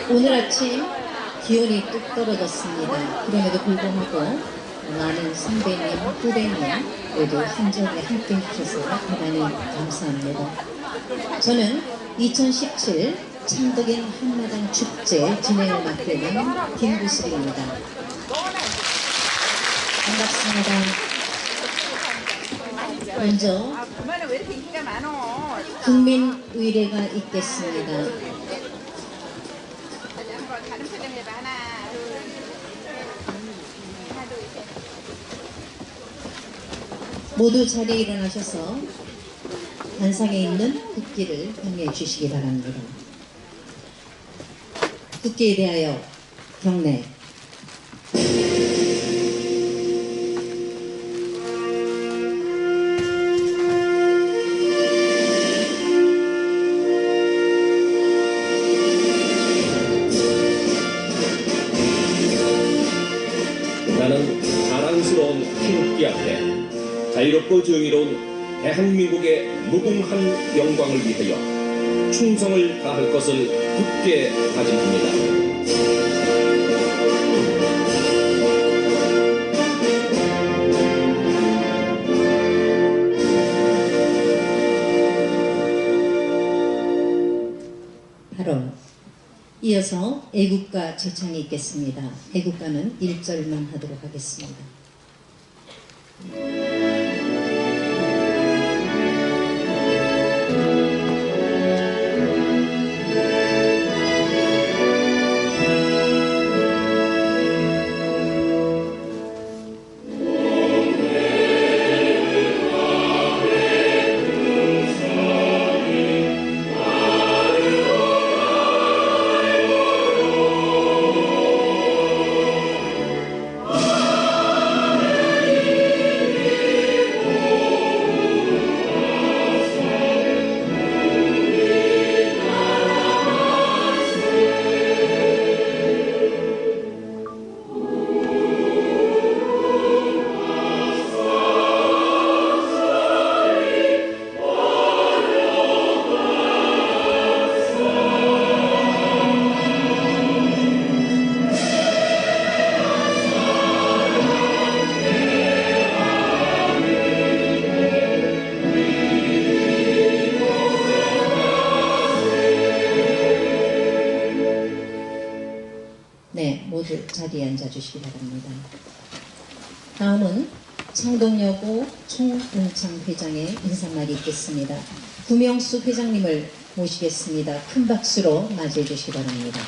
오늘 아침 기온이 뚝 떨어졌습니다. 그럼에도 불구하고 많은 선배님, 후배님 모두 한적에 함께 해주셔서 대단히 감사합니다. 저는 2017 창덕인 한마당 축제 진행을 맡게 된 김구슬입니다. 반갑습니다. 먼저 국민의례가 있겠습니다. 모두 자리에 일어나셔서 단상에 있는 국기를 경례해 주시기 바랍니다. 국기에 대하여 경례. 나는 자랑스러운 흰국기 앞에 자유롭고 정의로운 대한민국의 무궁한 영광을 위하여 충성을 다할 것을 굳게 다짐합니다. 바로 이어서 애국가 제창이 있겠습니다. 애국가는 1절만 하도록 하겠습니다. 네, 모두 자리에 앉아주시기 바랍니다. 다음은 창동여고 총동창 회장의 인사말이 있겠습니다. 구명수 회장님을 모시겠습니다. 큰 박수로 맞이해 주시기 바랍니다.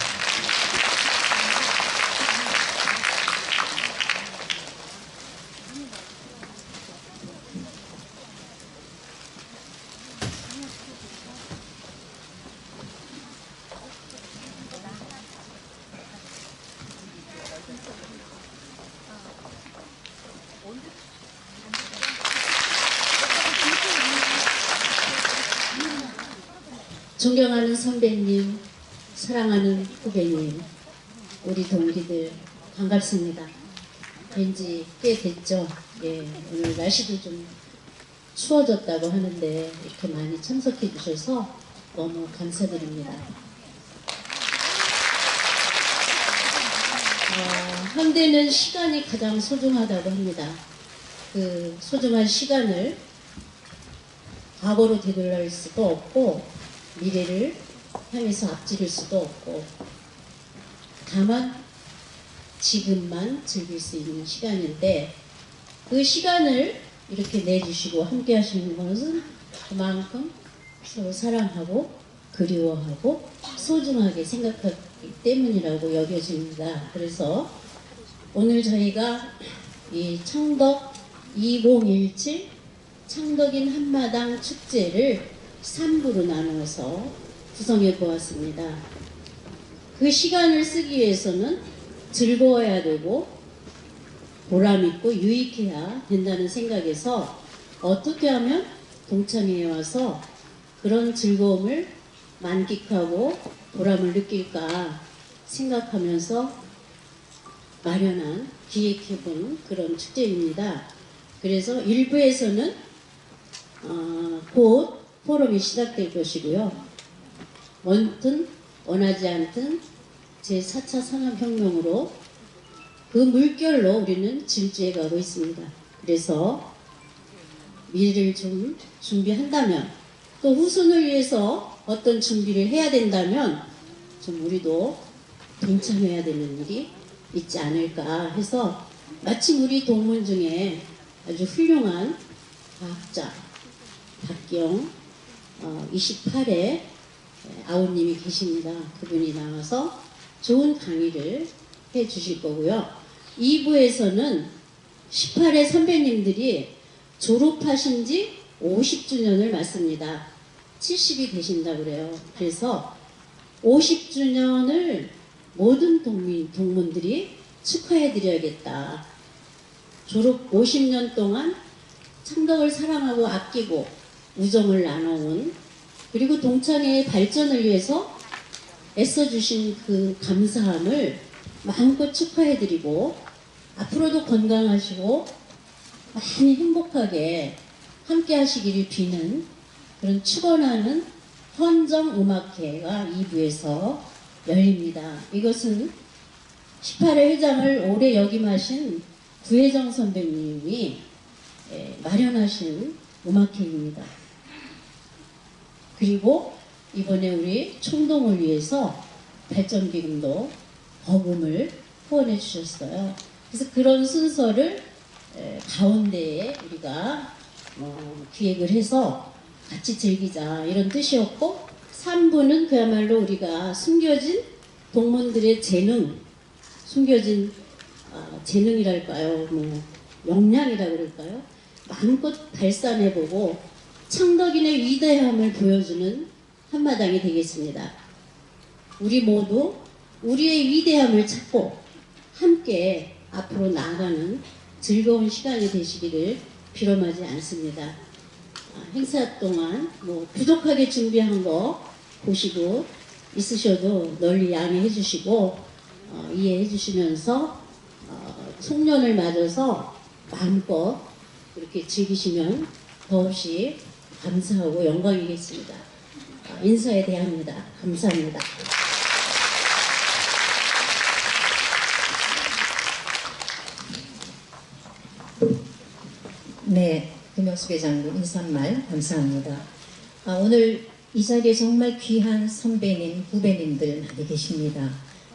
존경하는 선배님, 사랑하는 후배님, 우리 동기들 반갑습니다. 왠지 꽤 됐죠? 예, 오늘 날씨도 좀 추워졌다고 하는데 이렇게 많이 참석해 주셔서 너무 감사드립니다. 현대는 시간이 가장 소중하다고 합니다. 그 소중한 시간을 과거로 되돌릴 수도 없고 미래를 향해서 앞지를 수도 없고 다만 지금만 즐길 수 있는 시간인데 그 시간을 이렇게 내주시고 함께 하시는 것은 그만큼 서로 사랑하고 그리워하고 소중하게 생각하기 때문이라고 여겨집니다. 그래서 오늘 저희가 이 창덕 2017 창덕인 한마당 축제를 3부로 나누어서 구성해 보았습니다. 그 시간을 쓰기 위해서는 즐거워야 되고 보람있고 유익해야 된다는 생각에서 어떻게 하면 동창회에 와서 그런 즐거움을 만끽하고 보람을 느낄까 생각하면서 마련한 기획해본 그런 축제입니다. 그래서 1부에서는 곧 포럼이 시작될 것이고요. 원든 원하지 않든 제4차 산업혁명으로 그 물결로 우리는 질주해 가고 있습니다. 그래서 미래를 좀 준비한다면, 또 후손을 위해서 어떤 준비를 해야 된다면 좀 우리도 동참해야 되는 일이 있지 않을까 해서, 마침 우리 동문 중에 아주 훌륭한 과학자 박기영 28회 아우님이 계십니다. 그분이 나와서 좋은 강의를 해 주실 거고요. 2부에서는 18회 선배님들이 졸업하신 지 50주년을 맞습니다. 70이 되신다 그래요. 그래서 50주년을 모든 동문들이 축하해 드려야겠다. 졸업 50년 동안 창덕을 사랑하고 아끼고 우정을 나눠온, 그리고 동창회의 발전을 위해서 애써주신 그 감사함을 마음껏 축하해드리고, 앞으로도 건강하시고 많이 행복하게 함께 하시기를 비는 그런 축원하는 헌정음악회가 2부에서 열립니다. 이것은 18회 회장을 오래 역임하신 구혜정 선배님이 마련하신 음악회입니다. 그리고 이번에 우리 총동을 위해서 발전기금도 거금을 후원해 주셨어요. 그래서 그런 순서를 가운데에 우리가 기획을 해서 같이 즐기자, 이런 뜻이었고, 3부는 그야말로 우리가 숨겨진 동문들의 재능, 숨겨진 재능이랄까요, 역량이라 그럴까요, 마음껏 발산해보고 창덕인의 위대함을 보여주는 한마당이 되겠습니다. 우리 모두 우리의 위대함을 찾고 함께 앞으로 나아가는 즐거운 시간이 되시기를 빌어마지 않습니다. 행사 동안 부족하게 준비한 거 보시고 있으셔도 널리 양해해 주시고 이해해 주시면서 송년을 맞아서 마음껏 이렇게 즐기시면 더없이 감사하고 영광이겠습니다. 인사에 대합니다. 감사합니다. 네, 김영수 회장님 인사말 감사합니다. 오늘 이 자리에 정말 귀한 선배님, 후배님들 많이 계십니다.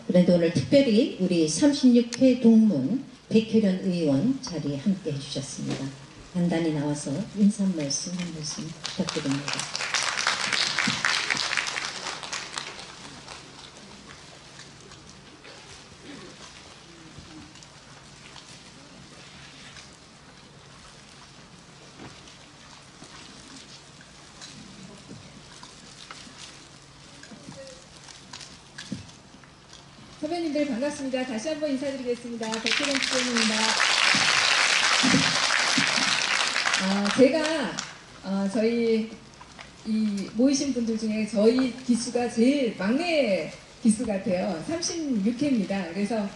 그런데 오늘 특별히 우리 36회 동문 백혜련 의원 자리에 함께 해주셨습니다. 간단히 나와서 인사 말씀 한 말씀 부탁드립니다. 선배님들 반갑습니다. 다시 한번 인사드리겠습니다. 백혜련 수장입니다. 제가 저희 이 모이신 분들 중에 저희 기수가 제일 막내 기수 같아요. 36회입니다. 그래서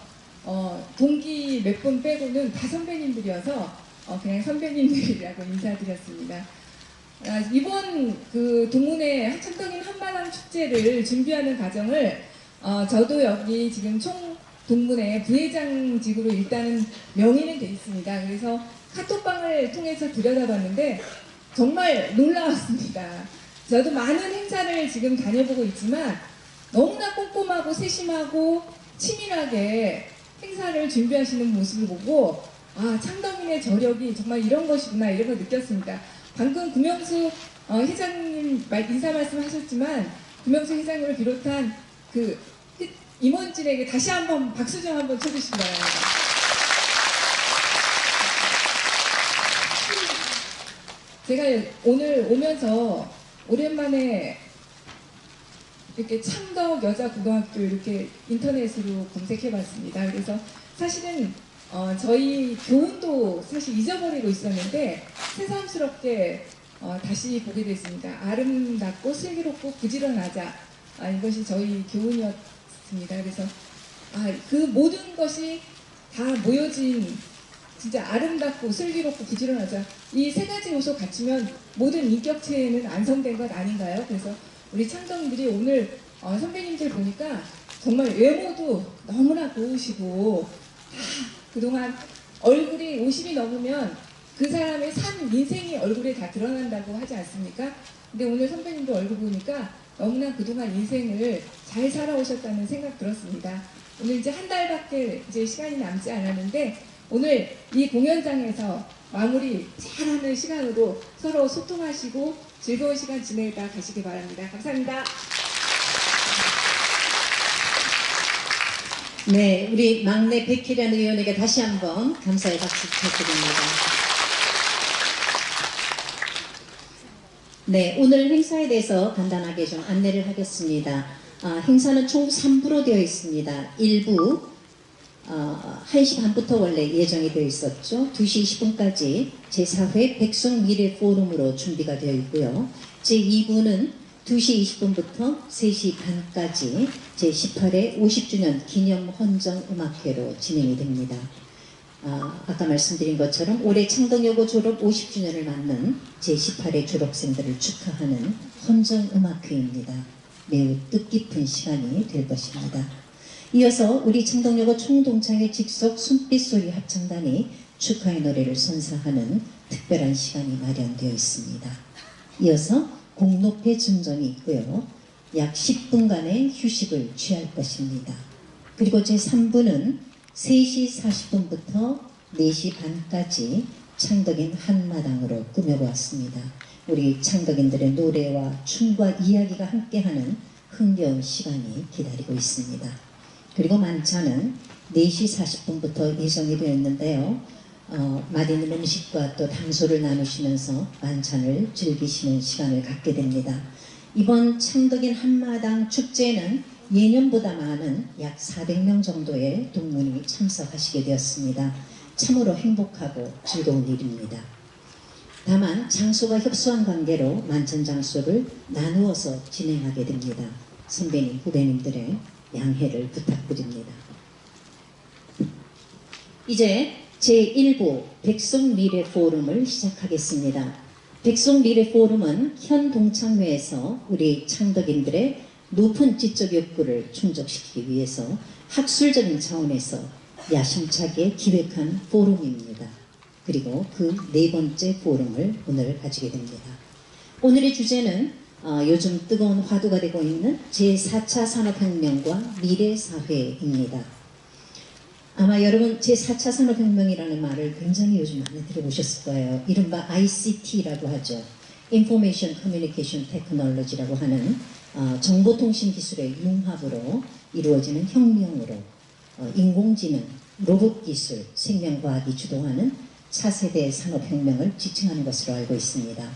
동기 몇 분 빼고는 다 선배님들이어서 그냥 선배님들이라고 인사드렸습니다. 이번 그 동문회 창덕인 한마당 축제를 준비하는 과정을 저도 여기 지금 총 동문회 부회장직으로 일단은 명의는 돼 있습니다. 그래서 카톡방을 통해서 들여다봤는데 정말 놀라웠습니다. 저도 많은 행사를 지금 다녀보고 있지만 너무나 꼼꼼하고 세심하고 치밀하게 행사를 준비하시는 모습을 보고 창덕인의 저력이 정말 이런 것이구나, 이런 걸 느꼈습니다. 방금 금영수 회장님 인사 말씀하셨지만 금영수 회장님을 비롯한 그 임원진에게 다시 한번 박수 좀 한번 쳐주시기 바랍니다. 제가 오늘 오면서 오랜만에 이렇게 창덕 여자고등학교 이렇게 인터넷으로 검색해봤습니다. 그래서 사실은 저희 교훈도 사실 잊어버리고 있었는데 새삼스럽게 다시 보게 됐습니다. 아름답고 슬기롭고 부지런하자, 이것이 저희 교훈이었습니다. 그래서 그 모든 것이 다 모여진 진짜 아름답고 슬기롭고 부지런하자, 이 세 가지 요소 갖추면 모든 인격체는 완성된 것 아닌가요? 그래서 우리 창덕인들이 오늘 선배님들 보니까 정말 외모도 너무나 고우시고 그동안 얼굴이 50이 넘으면 그 사람의 산 인생이 얼굴에 다 드러난다고 하지 않습니까? 근데 오늘 선배님도 얼굴 보니까 너무나 그동안 인생을 잘 살아오셨다는 생각 들었습니다. 오늘 이제 한 달밖에 이제 시간이 남지 않았는데 오늘 이 공연장에서 마무리 잘하는 시간으로 서로 소통하시고 즐거운 시간 지내다 가시기 바랍니다. 감사합니다. 네, 우리 막내 백혜련 의원에게 다시 한번 감사의 박수 부탁드립니다. 네, 오늘 행사에 대해서 간단하게 좀 안내를 하겠습니다. 행사는 총 3부로 되어 있습니다. 1부 1시 반부터 원래 예정이 되어 있었죠. 2시 20분까지 제4회 백성미래 포럼으로 준비가 되어 있고요. 제2부는 2시 20분부터 3시 반까지 제18회 50주년 기념 헌정 음악회로 진행이 됩니다. 아까 말씀드린 것처럼 올해 창덕여고 졸업 50주년을 맞는 제18회 졸업생들을 축하하는 헌정 음악회입니다. 매우 뜻깊은 시간이 될 것입니다. 이어서 우리 창덕여고 총동창회 직속 손빛소리 합창단이 축하의 노래를 선사하는 특별한 시간이 마련되어 있습니다. 이어서 공로패 증정이 있고요. 약 10분간의 휴식을 취할 것입니다. 그리고 제3부는 3시 40분부터 4시 반까지 창덕인 한마당으로 꾸며보았습니다. 우리 창덕인들의 노래와 춤과 이야기가 함께하는 흥겨운 시간이 기다리고 있습니다. 그리고 만찬은 4시 40분부터 예정이 되어 있는데요. 맛있는 음식과 또 담소를 나누시면서 만찬을 즐기시는 시간을 갖게 됩니다. 이번 창덕인 한마당 축제에는 예년보다 많은 약 400명 정도의 동문이 참석하시게 되었습니다. 참으로 행복하고 즐거운 일입니다. 다만 장소가 협소한 관계로 만찬 장소를 나누어서 진행하게 됩니다. 선배님, 후배님들의 양해를 부탁드립니다. 이제 제1부 백성미래 포럼을 시작하겠습니다. 백성미래 포럼은 현 동창회에서 우리 창덕인들의 높은 지적 욕구를 충족시키기 위해서 학술적인 차원에서 야심차게 기획한 포럼입니다. 그리고 그 4번째 포럼을 오늘 가지게 됩니다. 오늘의 주제는 요즘 뜨거운 화두가 되고 있는 제4차 산업혁명과 미래사회입니다. 아마 여러분 제4차 산업혁명이라는 말을 굉장히 요즘 많이 들어보셨을 거예요. 이른바 ICT라고 하죠. Information Communication Technology라고 하는 정보통신 기술의 융합으로 이루어지는 혁명으로 인공지능, 로봇 기술, 생명과학이 주도하는 차세대 산업혁명을 지칭하는 것으로 알고 있습니다.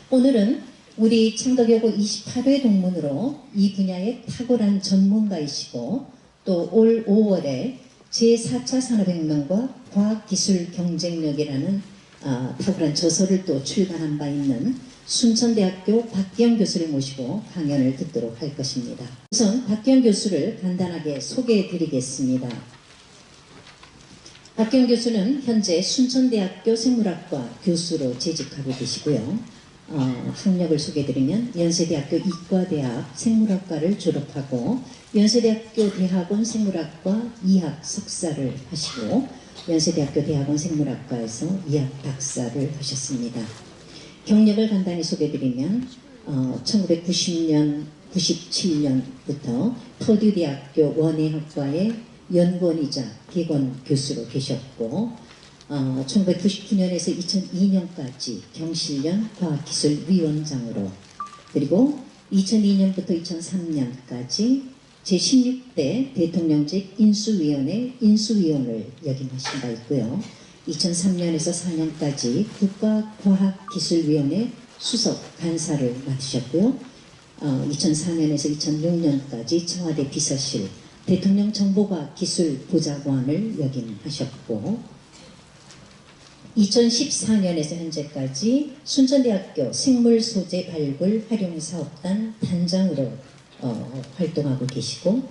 오늘은 우리 창덕여고 28회 동문으로 이 분야의 탁월한 전문가이시고 또 올 5월에 제4차 산업혁명과 과학기술 경쟁력이라는 탁월한 저서를 또 출간한 바 있는 순천대학교 박기영 교수를 모시고 강연을 듣도록 할 것입니다. 우선 박기영 교수를 간단하게 소개해 드리겠습니다. 박기영 교수는 현재 순천대학교 생물학과 교수로 재직하고 계시고요. 학력을 소개해드리면 연세대학교 이과대학 생물학과를 졸업하고 연세대학교 대학원 생물학과 2학 석사를 하시고 연세대학교 대학원 생물학과에서 2학 박사를 하셨습니다. 경력을 간단히 소개해드리면 1990년, 97년부터 퍼듀대학교 원예학과의 연구원이자 개건 교수로 계셨고 1999년에서 2002년까지 경실련 과학기술위원장으로 그리고 2002년부터 2003년까지 제16대 대통령직 인수위원회 인수위원을 역임하신 바 있고요. 2003년에서 4년까지 국가과학기술위원회 수석 간사를 맡으셨고요. 2004년에서 2006년까지 청와대 비서실 대통령 정보과학기술보좌관을 역임하셨고 2014년에서 현재까지 순천대학교 생물소재 발굴 활용사업단 단장으로 활동하고 계시고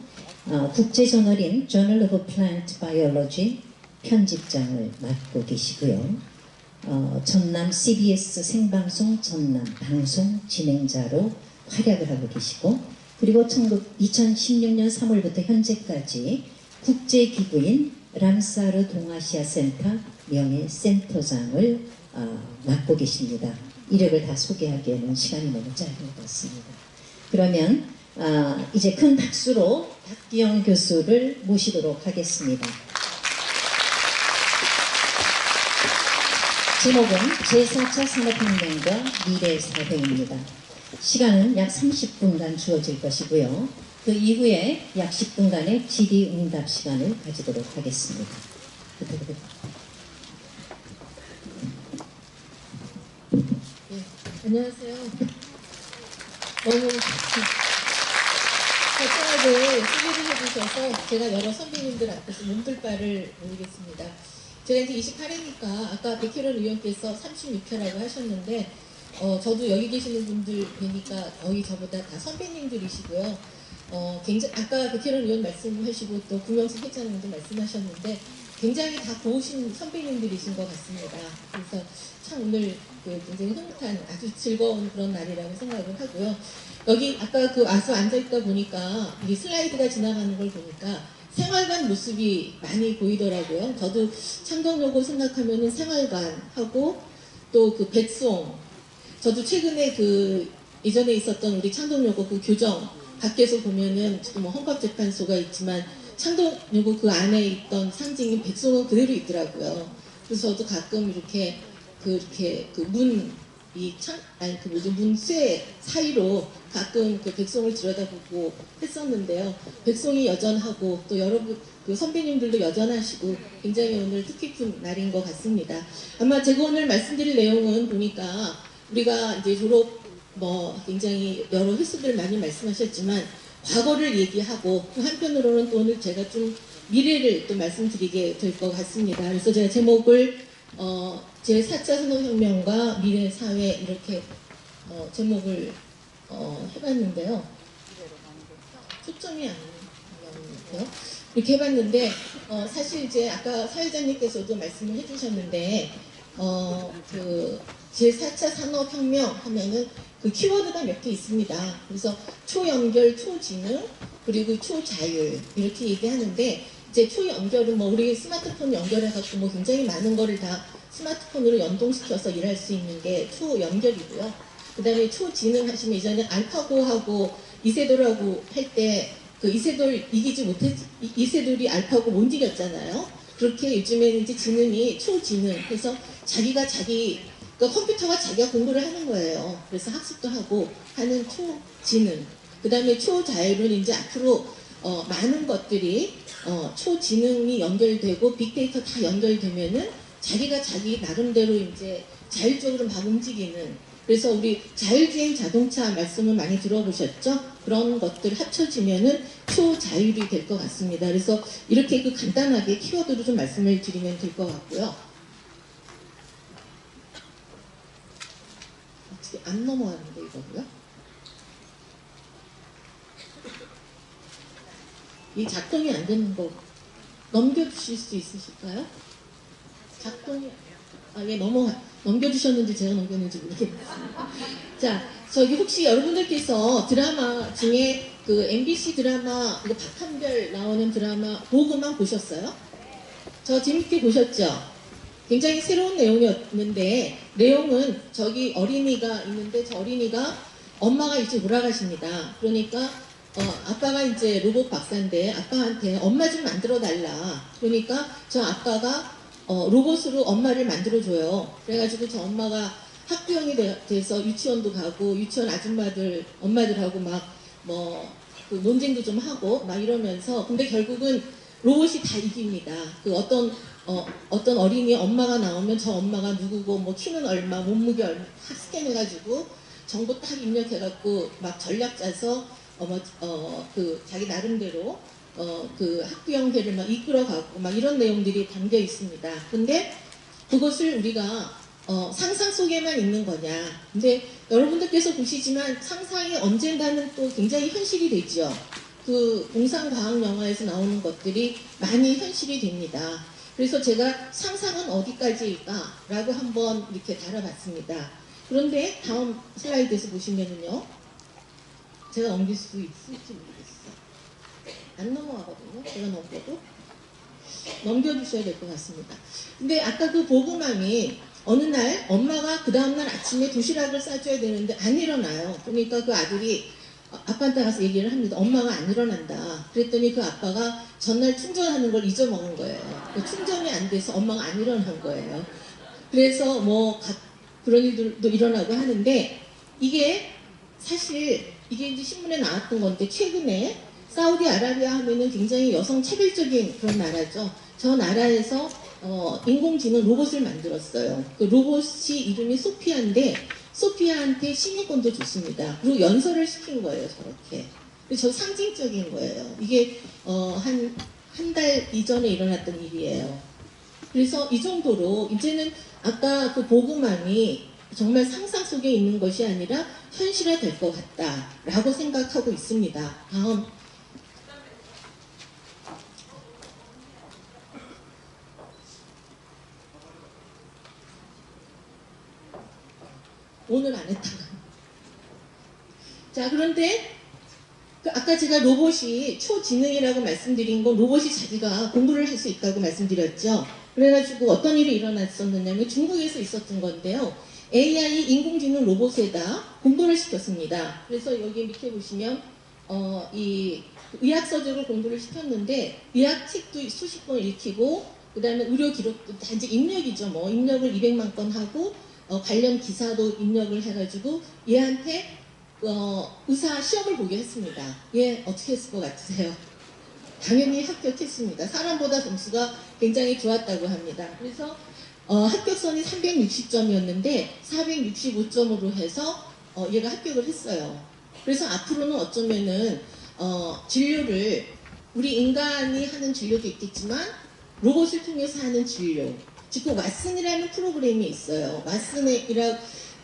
국제저널인 Journal of Plant Biology 편집장을 맡고 계시고요. 전남 CBS 생방송 전남 방송 진행자로 활약을 하고 계시고 그리고 2016년 3월부터 현재까지 국제기구인 람사르 동아시아 센터 명예센터장을 맡고 계십니다. 이력을 다 소개하기에는 시간이 너무 짧은 것 같습니다. 그러면 이제 큰 박수로 박기영 교수를 모시도록 하겠습니다. 제목은 제4차 산업혁명과 미래사회입니다. 시간은 약 30분간 주어질 것이고요. 그 이후에 약 10분간의 질의응답 시간을 가지도록 하겠습니다. 네, 안녕하세요. 너무 발전하게 소개를 해주셔서 제가 여러 선배님들 앞에서 몸둘 바를 모르겠습니다. 제가 이제 28회니까 아까 백혜련 의원께서 36회라고 하셨는데 저도 여기 계시는 분들 뵈니까 거의 저보다 다 선배님들이시고요. 굉장히 아까 백혜련 의원 말씀하시고 또 구명수 회장님도 말씀하셨는데 굉장히 다 고우신 선배님들이신 것 같습니다. 그래서 참 오늘 굉장히 흐뭇한 아주 즐거운 그런 날이라고 생각을 하고요. 여기 아까 와서 앉아있다 보니까 이 슬라이드가 지나가는 걸 보니까 생활관 모습이 많이 보이더라고요. 저도 창덕여고 생각하면은 생활관하고 또 백송, 저도 최근에 예전에 있었던 우리 창덕여고 교정 밖에서 보면은 지금 뭐 헌법재판소가 있지만 창덕여고 그 안에 있던 상징인 백송은 그대로 있더라고요. 그래서 저도 가끔 이렇게 문쇠 사이로 가끔 백송을 들여다보고 했었는데요. 백송이 여전하고 또 여러분 선배님들도 여전하시고 굉장히 오늘 뜻깊은 날인 것 같습니다. 아마 제가 오늘 말씀드릴 내용은 보니까 우리가 이제 졸업 굉장히 여러 횟수들 많이 말씀하셨지만 과거를 얘기하고 또 한편으로는 또 오늘 제가 좀 미래를 또 말씀드리게 될 것 같습니다. 그래서 제가 제목을 제4차 산업혁명과 미래사회 이렇게 제목을 해봤는데요. 초점이 안 나오는데요. 이렇게 해봤는데 사실 이제 아까 사회자님께서도 말씀을 해주셨는데 제4차 산업혁명 하면은 키워드가 몇 개 있습니다. 그래서 초연결, 초지능, 그리고 초자율 이렇게 얘기하는데 이제 초연결은 우리 스마트폰 연결해갖고 굉장히 많은 거를 다 스마트폰으로 연동시켜서 일할 수 있는 게 초연결이고요. 그 다음에 초지능 하시면 이전에 알파고하고 이세돌하고 할 때 이세돌 이기지 못했, 이세돌이 알파고 못 이겼잖아요. 그렇게 요즘에는 이제 지능이 초지능 해서 컴퓨터가 자기가 공부를 하는 거예요. 그래서 학습도 하고 하는 초지능. 그 다음에 초자율은 이제 앞으로 많은 것들이 초지능이 연결되고 빅데이터 다 연결되면은 자기가 자기 나름대로 이제 자율적으로 막 움직이는, 그래서 우리 자율주행 자동차 말씀을 많이 들어보셨죠? 그런 것들 합쳐지면은 초자율이 될 것 같습니다. 그래서 이렇게 간단하게 키워드로 좀 말씀을 드리면 될 것 같고요. 어떻게 안 넘어가는데 이거고요? 이 작동이 안 되는 거 넘겨주실 수 있으실까요? 작동이 넘겨주셨는지 제가 넘겼는지 모르겠습니다. 자, 저기 혹시 여러분들께서 드라마 중에 MBC 드라마 박한별 나오는 드라마 보고만 보셨어요? 저 재밌게 보셨죠? 굉장히 새로운 내용이었는데, 내용은 저기 어린이가 있는데 저 어린이가 엄마가 일찍 돌아가십니다. 그러니까 아빠가 이제 로봇 박사인데 아빠한테 엄마 좀 만들어 달라. 그러니까 저 아빠가 로봇으로 엄마를 만들어줘요. 그래가지고 저 엄마가 학부형이 돼서 유치원도 가고 유치원 엄마들하고 논쟁도 좀 하고 이러면서, 근데 결국은 로봇이 다 이깁니다. 어떤 어린이 엄마가 나오면 저 엄마가 누구고 키는 얼마, 몸무게 얼마 다 스캔해가지고 정보 딱 입력해갖고 전략 짜서 자기 나름대로 학부형회를 이끌어가고 이런 내용들이 담겨 있습니다. 근데 그것을 우리가 상상 속에만 있는 거냐? 근데 여러분들께서 보시지만 상상이 언젠가는 또 굉장히 현실이 되죠. 공상과학 영화에서 나오는 것들이 많이 현실이 됩니다. 그래서 제가 상상은 어디까지일까? 라고 한번 이렇게 달아봤습니다. 그런데 다음 슬라이드에서 보시면은요. 제가 넘길 수 있을지 모르겠어. 안 넘어가거든요. 제가 넘겨도. 넘겨주셔야 될 것 같습니다. 근데 아까 그 보고맘이 어느 날 엄마가 그 다음날 아침에 도시락을 싸줘야 되는데 안 일어나요. 그러니까 그 아들이 아빠한테 가서 얘기를 합니다. 엄마가 안 일어난다. 그랬더니 그 아빠가 전날 충전하는 걸 잊어먹은 거예요. 충전이 안 돼서 엄마가 안 일어난 거예요. 그래서 뭐 그런 일들도 일어나고 하는데 이게 사실 이게 이제 신문에 나왔던 건데 최근에 사우디아라비아 하면은 굉장히 여성 차별적인 그런 나라죠. 저 나라에서 인공지능 로봇을 만들었어요. 그 로봇이 이름이 소피아인데 소피아한테 시민권도 줬습니다. 그리고 연설을 시킨 거예요, 저렇게. 저 상징적인 거예요. 이게 한 달 이전에 일어났던 일이에요. 그래서 이 정도로 이제는 아까 그 보고만이 정말 상상 속에 있는 것이 아니라 현실화 될 것 같다라고 생각하고 있습니다. 다음. 오늘 안 했다가. 자, 그런데 아까 제가 로봇이 초지능이라고 말씀드린 건 로봇이 자기가 공부를 할 수 있다고 말씀드렸죠. 그래가지고 어떤 일이 일어났었느냐면 중국에서 있었던 건데요. AI 인공지능 로봇에다 공부를 시켰습니다. 그래서 여기 밑에 보시면 이 의학서적을 공부를 시켰는데 의학책도 수십 권 읽히고 그 다음에 의료 기록도 다 이제 입력이죠. 뭐 입력을 200만 건 하고 관련 기사도 입력을 해가지고 얘한테 의사 시험을 보게 했습니다. 얘 어떻게 했을 것 같으세요? 당연히 합격했습니다. 사람보다 점수가 굉장히 좋았다고 합니다. 그래서 합격선이 360점이었는데 465점으로 해서 얘가 합격을 했어요. 그래서 앞으로는 어쩌면은 진료를 우리 인간이 하는 진료도 있겠지만 로봇을 통해서 하는 진료, 즉 왓슨이라는 프로그램이 있어요. 왓슨이라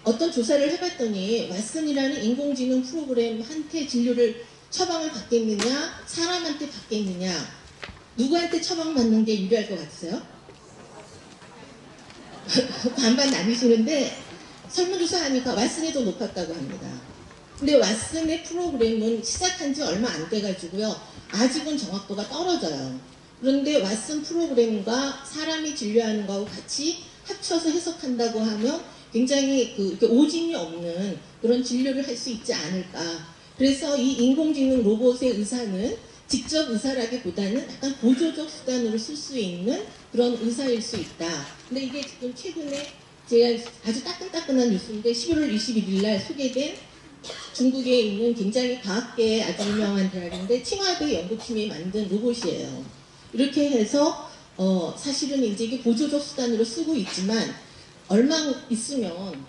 어떤 조사를 해봤더니 왓슨이라는 인공지능 프로그램한테 진료를 처방을 받겠느냐 사람한테 받겠느냐 누구한테 처방받는 게 유리할 것 같으세요? 반반 나뉘시는데 설문조사하니까 왓슨이 더 높았다고 합니다. 근데 왓슨의 프로그램은 시작한 지 얼마 안 돼가지고요. 아직은 정확도가 떨어져요. 그런데 왓슨 프로그램과 사람이 진료하는 거하고 같이 합쳐서 해석한다고 하면 굉장히 오진이 없는 그런 진료를 할 수 있지 않을까. 그래서 이 인공지능 로봇의 의사는 직접 의사라기보다는 약간 보조적 수단으로 쓸 수 있는 그런 의사일 수 있다. 근데 이게 지금 최근에 제가 아주 따끈따끈한 뉴스인데 11월 21일 날 소개된 중국에 있는 굉장히 과학계에 아주 유명한 대학인데 칭화대 연구팀이 만든 로봇이에요. 이렇게 해서 사실은 이제 이게 보조적 수단으로 쓰고 있지만 얼마 있으면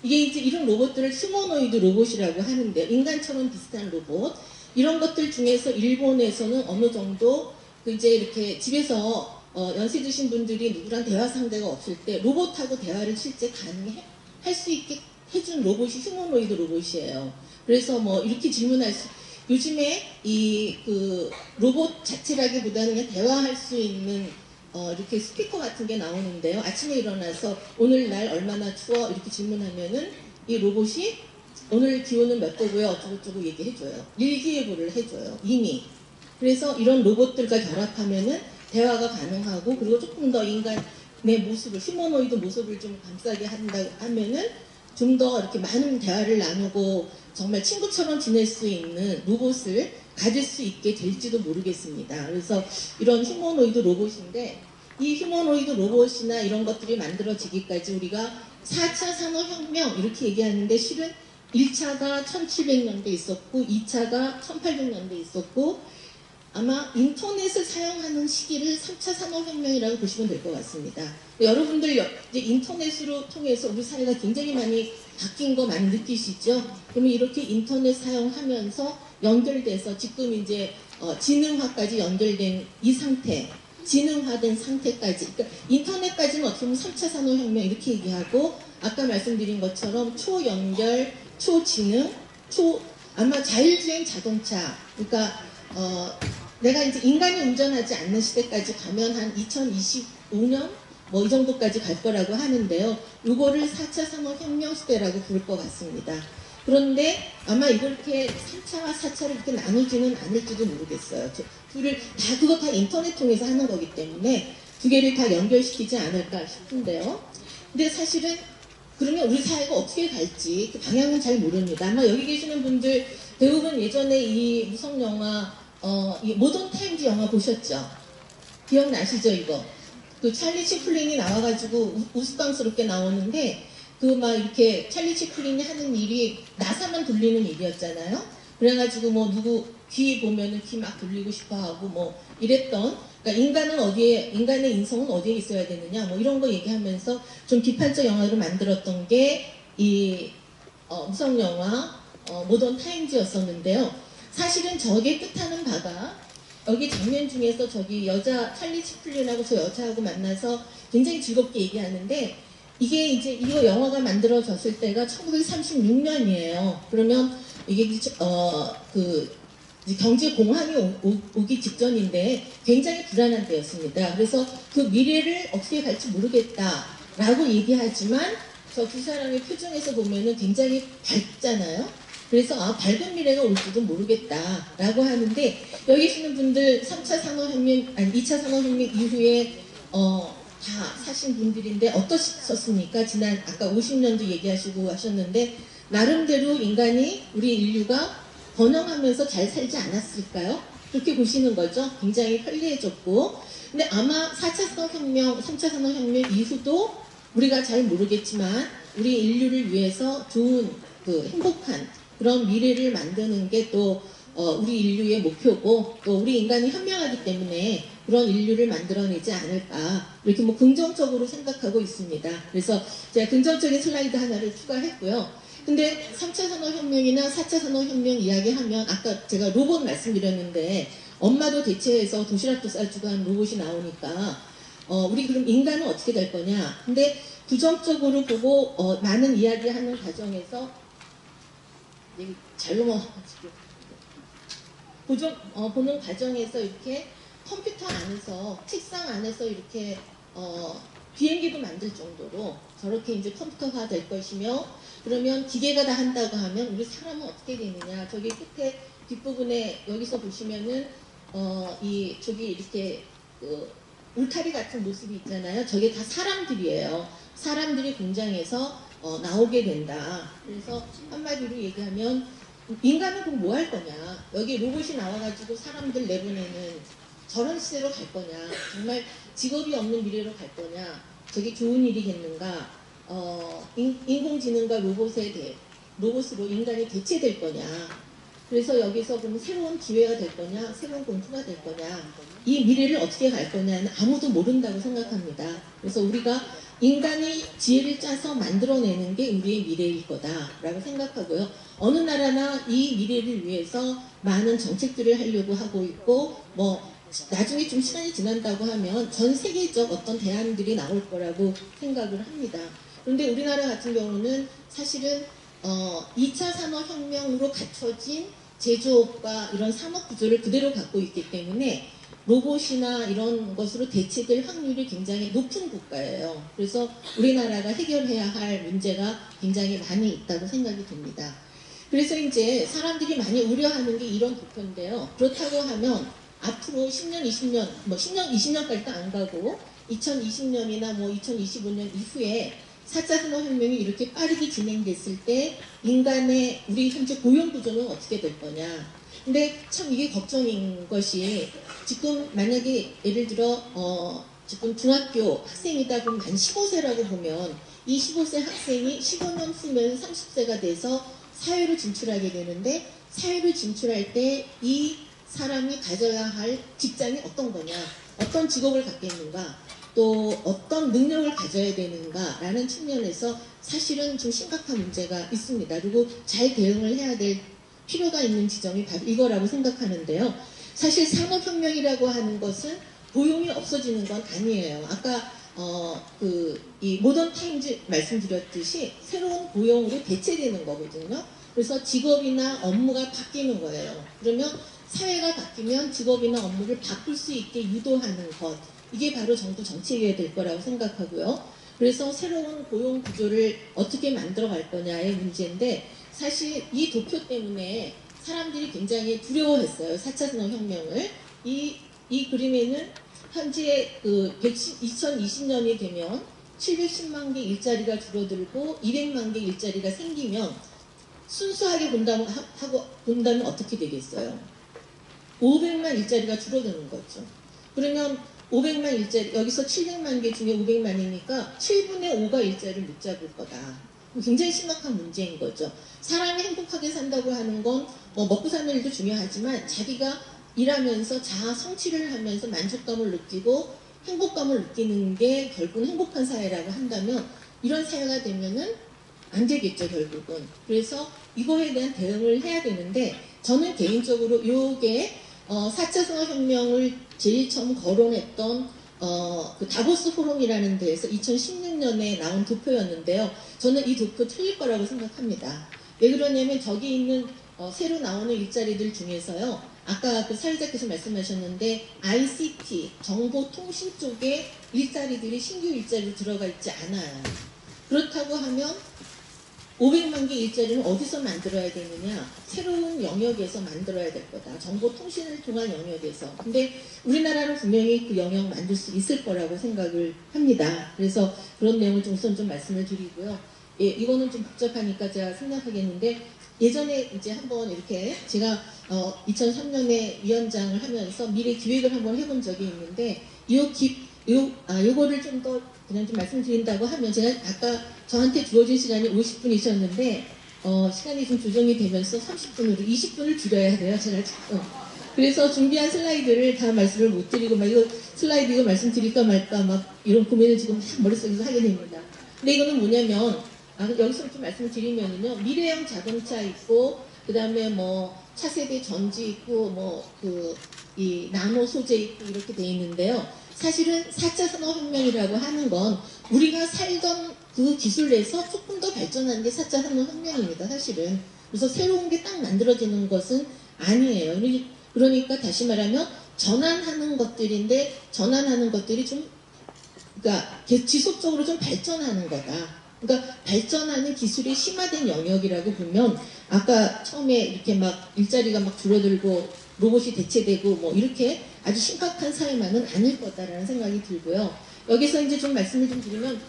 이게 이제 이런 로봇들을 휴머노이드 로봇이라고 하는데 인간처럼 비슷한 로봇 이런 것들 중에서 일본에서는 어느 정도 이제 이렇게 집에서 연세 드신 분들이 누구랑 대화 상대가 없을 때 로봇하고 대화를 실제 가능할 수 있게 해준 로봇이 휴머노이드 로봇이에요. 그래서 뭐 이렇게 질문할 수 요즘에 이 로봇 자체라기보다는 그냥 대화할 수 있는 이렇게 스피커 같은 게 나오는데요. 아침에 일어나서 오늘 날 얼마나 추워 이렇게 질문하면은 이 로봇이 오늘 기온은 몇 도고요 어쩌고저쩌고 얘기해줘요. 일기예보를 해줘요. 이미. 그래서 이런 로봇들과 결합하면은 대화가 가능하고 그리고 조금 더 인간의 모습을 휴머노이드 모습을 좀 감싸게 한다 하면은 좀 더 이렇게 많은 대화를 나누고 정말 친구처럼 지낼 수 있는 로봇을 가질 수 있게 될지도 모르겠습니다. 그래서 이런 휴머노이드 로봇인데 이 휴머노이드 로봇이나 이런 것들이 만들어지기까지 우리가 4차 산업혁명 이렇게 얘기하는데 실은 1차가 1700년대 있었고 2차가 1800년대 있었고 아마 인터넷을 사용하는 시기를 3차 산업혁명이라고 보시면 될 것 같습니다. 여러분들 이제 인터넷으로 통해서 우리 사회가 굉장히 많이 바뀐 거 많이 느끼시죠? 그러면 이렇게 인터넷 사용하면서 연결돼서 지금 이제 지능화까지 연결된 이 상태, 지능화된 상태까지, 그러니까 인터넷까지는 어떻게 보면 3차 산업혁명 이렇게 얘기하고 아까 말씀드린 것처럼 초연결, 초지능, 아마 자율주행 자동차, 그러니까 내가 이제 인간이 운전하지 않는 시대까지 가면 한 2025년 뭐 이 정도까지 갈 거라고 하는데요. 이거를 4차 산업혁명 시대라고 부를 것 같습니다. 그런데 아마 이걸 이렇게 3차와 4차로 이렇게 나누지는 않을지도 모르겠어요. 둘을 다 그거 다 인터넷 통해서 하는 거기 때문에 두 개를 다 연결시키지 않을까 싶은데요. 근데 사실은 그러면 우리 사회가 어떻게 갈지 그 방향은 잘 모릅니다. 아마 여기 계시는 분들 대부분 예전에 이 무성 영화 이 모던 타임즈 영화 보셨죠? 기억나시죠 이거? 그 찰리 채플린이 나와가지고 우스꽝스럽게 나오는데 그 막 이렇게 찰리 채플린이 하는 일이 나사만 돌리는 일이었잖아요. 그래가지고 뭐 누구 귀 보면은 귀 막 돌리고 싶어하고 뭐 이랬던. 그러니까 인간의 인성은 어디에 있어야 되느냐 뭐 이런 거 얘기하면서 좀 비판적 영화를 만들었던 게 이 무성 영화 모던 타임즈였었는데요. 사실은 저게 뜻하는 바가 여기 장면 중에서 저기 여자 찰리 채플린하고 저 여자하고 만나서 굉장히 즐겁게 얘기하는데 이게 이제 이거 영화가 만들어졌을 때가 1936년이에요. 그러면 이게 그 경제 공황이 오기 직전인데 굉장히 불안한 때였습니다. 그래서 그 미래를 어떻게 갈지 모르겠다라고 얘기하지만 저 두 사람의 표정에서 보면은 굉장히 밝잖아요. 그래서 밝은 미래가 올지도 모르겠다라고 하는데 여기 계시는 분들 3차 산업혁명 아니 2차 산업혁명 이후에 다 사신 분들인데 어떠셨습니까? 지난 아까 50년도 얘기하시고 하셨는데 나름대로 인간이 우리 인류가 번영하면서 잘 살지 않았을까요? 그렇게 보시는 거죠. 굉장히 편리해졌고 근데 아마 4차 산업혁명, 3차 산업혁명 이후도 우리가 잘 모르겠지만 우리 인류를 위해서 좋은 그 행복한 그런 미래를 만드는 게 또 우리 인류의 목표고 또 우리 인간이 현명하기 때문에 그런 인류를 만들어내지 않을까 이렇게 뭐 긍정적으로 생각하고 있습니다. 그래서 제가 긍정적인 슬라이드 하나를 추가했고요. 근데 3차 산업혁명이나 4차 산업혁명 이야기하면 아까 제가 로봇 말씀드렸는데 엄마도 대체해서 도시락도 싸주고 하는 로봇이 나오니까 우리 그럼 인간은 어떻게 될 거냐. 근데 부정적으로 보고 많은 이야기하는 과정에서 잘 넘어가지고 보는 과정에서 이렇게 컴퓨터 안에서 책상 안에서 이렇게 비행기도 만들 정도로 저렇게 이제 컴퓨터화 될 것이며 그러면 기계가 다 한다고 하면 우리 사람은 어떻게 되느냐. 저기 끝에 뒷부분에 여기서 보시면은 저기 이렇게 울타리 같은 모습이 있잖아요. 저게 다 사람들이에요. 사람들이 공장에서 나오게 된다. 그래서 한마디로 얘기하면 인간은 그럼 뭐 할 거냐. 여기 로봇이 나와가지고 사람들 내보내는 저런 시대로 갈 거냐. 정말 직업이 없는 미래로 갈 거냐. 저게 좋은 일이겠는가. 인공지능과 로봇으로 인간이 대체될 거냐. 그래서 여기서 그럼 새로운 기회가 될 거냐, 새로운 공투가 될 거냐, 이 미래를 어떻게 갈 거냐는 아무도 모른다고 생각합니다. 그래서 우리가 인간이 지혜를 짜서 만들어내는 게 우리의 미래일 거다라고 생각하고요. 어느 나라나 이 미래를 위해서 많은 정책들을 하려고 하고 있고, 뭐 나중에 좀 시간이 지난다고 하면 전 세계적 어떤 대안들이 나올 거라고 생각을 합니다. 그런데 우리나라 같은 경우는 사실은 2차 산업혁명으로 갖춰진 제조업과 이런 산업 구조를 그대로 갖고 있기 때문에 로봇이나 이런 것으로 대체될 확률이 굉장히 높은 국가예요. 그래서 우리나라가 해결해야 할 문제가 굉장히 많이 있다고 생각이 듭니다. 그래서 이제 사람들이 많이 우려하는 게 이런 부분인데요. 그렇다고 하면 앞으로 10년, 20년, 뭐 10년, 20년까지도 안 가고 2020년이나 뭐 2025년 이후에 4차 산업혁명이 이렇게 빠르게 진행됐을 때 인간의 우리 현재 고용구조는 어떻게 될 거냐. 근데 참 이게 걱정인 것이 지금 만약에 예를 들어 지금 중학교 학생이다 그럼 만 15세라고 보면 이 15세 학생이 15년 후면 30세가 돼서 사회로 진출하게 되는데 사회로 진출할 때 이 사람이 가져야 할 직장이 어떤 거냐. 어떤 직업을 갖겠는가. 또 어떤 능력을 가져야 되는가라는 측면에서 사실은 좀 심각한 문제가 있습니다. 그리고 잘 대응을 해야 될 필요가 있는 지점이 바로 이거라고 생각하는데요. 사실 산업혁명이라고 하는 것은 고용이 없어지는 건 아니에요. 아까 이 모던 타임즈 말씀드렸듯이 새로운 고용으로 대체되는 거거든요. 그래서 직업이나 업무가 바뀌는 거예요. 그러면 사회가 바뀌면 직업이나 업무를 바꿀 수 있게 유도하는 것. 이게 바로 정부 정책이어야 될 거라고 생각하고요. 그래서 새로운 고용 구조를 어떻게 만들어 갈 거냐의 문제인데 사실 이 도표 때문에 사람들이 굉장히 두려워했어요. 4차 산업혁명을. 이 그림에는 현재 2020년이 되면 710만 개 일자리가 줄어들고 200만 개 일자리가 생기면 순수하게 본다면 어떻게 되겠어요? 500만 일자리가 줄어드는 거죠. 그러면 500만 일자리, 여기서 700만 개 중에 500만이니까 7분의 5가 일자리를 못 잡을 거다. 굉장히 심각한 문제인 거죠. 사람이 행복하게 산다고 하는 건 먹고 사는 일도 중요하지만 자기가 일하면서 자아 성취를 하면서 만족감을 느끼고 행복감을 느끼는 게 결국은 행복한 사회라고 한다면 이런 사회가 되면은 안 되겠죠, 결국은. 그래서 이거에 대한 대응을 해야 되는데 저는 개인적으로 요게 4차 산업혁명을 제일 처음 거론했던 그 다보스 포럼이라는 데에서 2016년에 나온 도표였는데요. 저는 이 도표 틀릴 거라고 생각합니다. 왜 그러냐면 저기 있는 새로 나오는 일자리들 중에서요. 아까 그 사회자께서 말씀하셨는데 ICT, 정보통신 쪽에 일자리들이 신규 일자리로 들어가 있지 않아요. 그렇다고 하면 500만 개 일자리는 어디서 만들어야 되느냐? 새로운 영역에서 만들어야 될 거다. 정보통신을 통한 영역에서. 근데 우리나라는 분명히 그 영역 만들 수 있을 거라고 생각을 합니다. 그래서 그런 내용을 좀 우선 좀 말씀을 드리고요. 예, 이거는 좀 복잡하니까 제가 생략하겠는데 예전에 이제 한번 이렇게 제가 2003년에 위원장을 하면서 미래 기획을 한번 해본 적이 있는데 요거를 좀 더 그냥 좀 말씀드린다고 하면 제가 아까 저한테 주어진 시간이 50분이셨는데 시간이 좀 조정이 되면서 30분으로 20분을 줄여야 돼요. 제가 지금. 그래서 준비한 슬라이드를 다 말씀을 못 드리고 막 이거 슬라이드 이거 말씀드릴까 말까 막 이런 고민을 지금 머릿속에서 하게 됩니다. 근데 이거는 뭐냐면 여기서 좀 말씀을 드리면은요. 미래형 자동차 있고 그 다음에 뭐 차세대 전지 있고 뭐 이 나노 소재 있고 이렇게 돼 있는데요. 사실은 4차 산업혁명이라고 하는 건 우리가 살던 그 기술에서 조금 더 발전한 게 4차 산업혁명입니다. 사실은. 그래서 새로운 게 딱 만들어지는 것은 아니에요. 그러니까 다시 말하면 전환하는 것들인데 전환하는 것들이 좀 그러니까 지속적으로 좀 발전하는 거다. 그러니까 발전하는 기술이 심화된 영역이라고 보면 아까 처음에 이렇게 막 일자리가 막 줄어들고 로봇이 대체되고 뭐 이렇게 아주 심각한 사회만은 아닐 거다라는 생각이 들고요. 여기서 이제 좀 말씀을 좀 드리면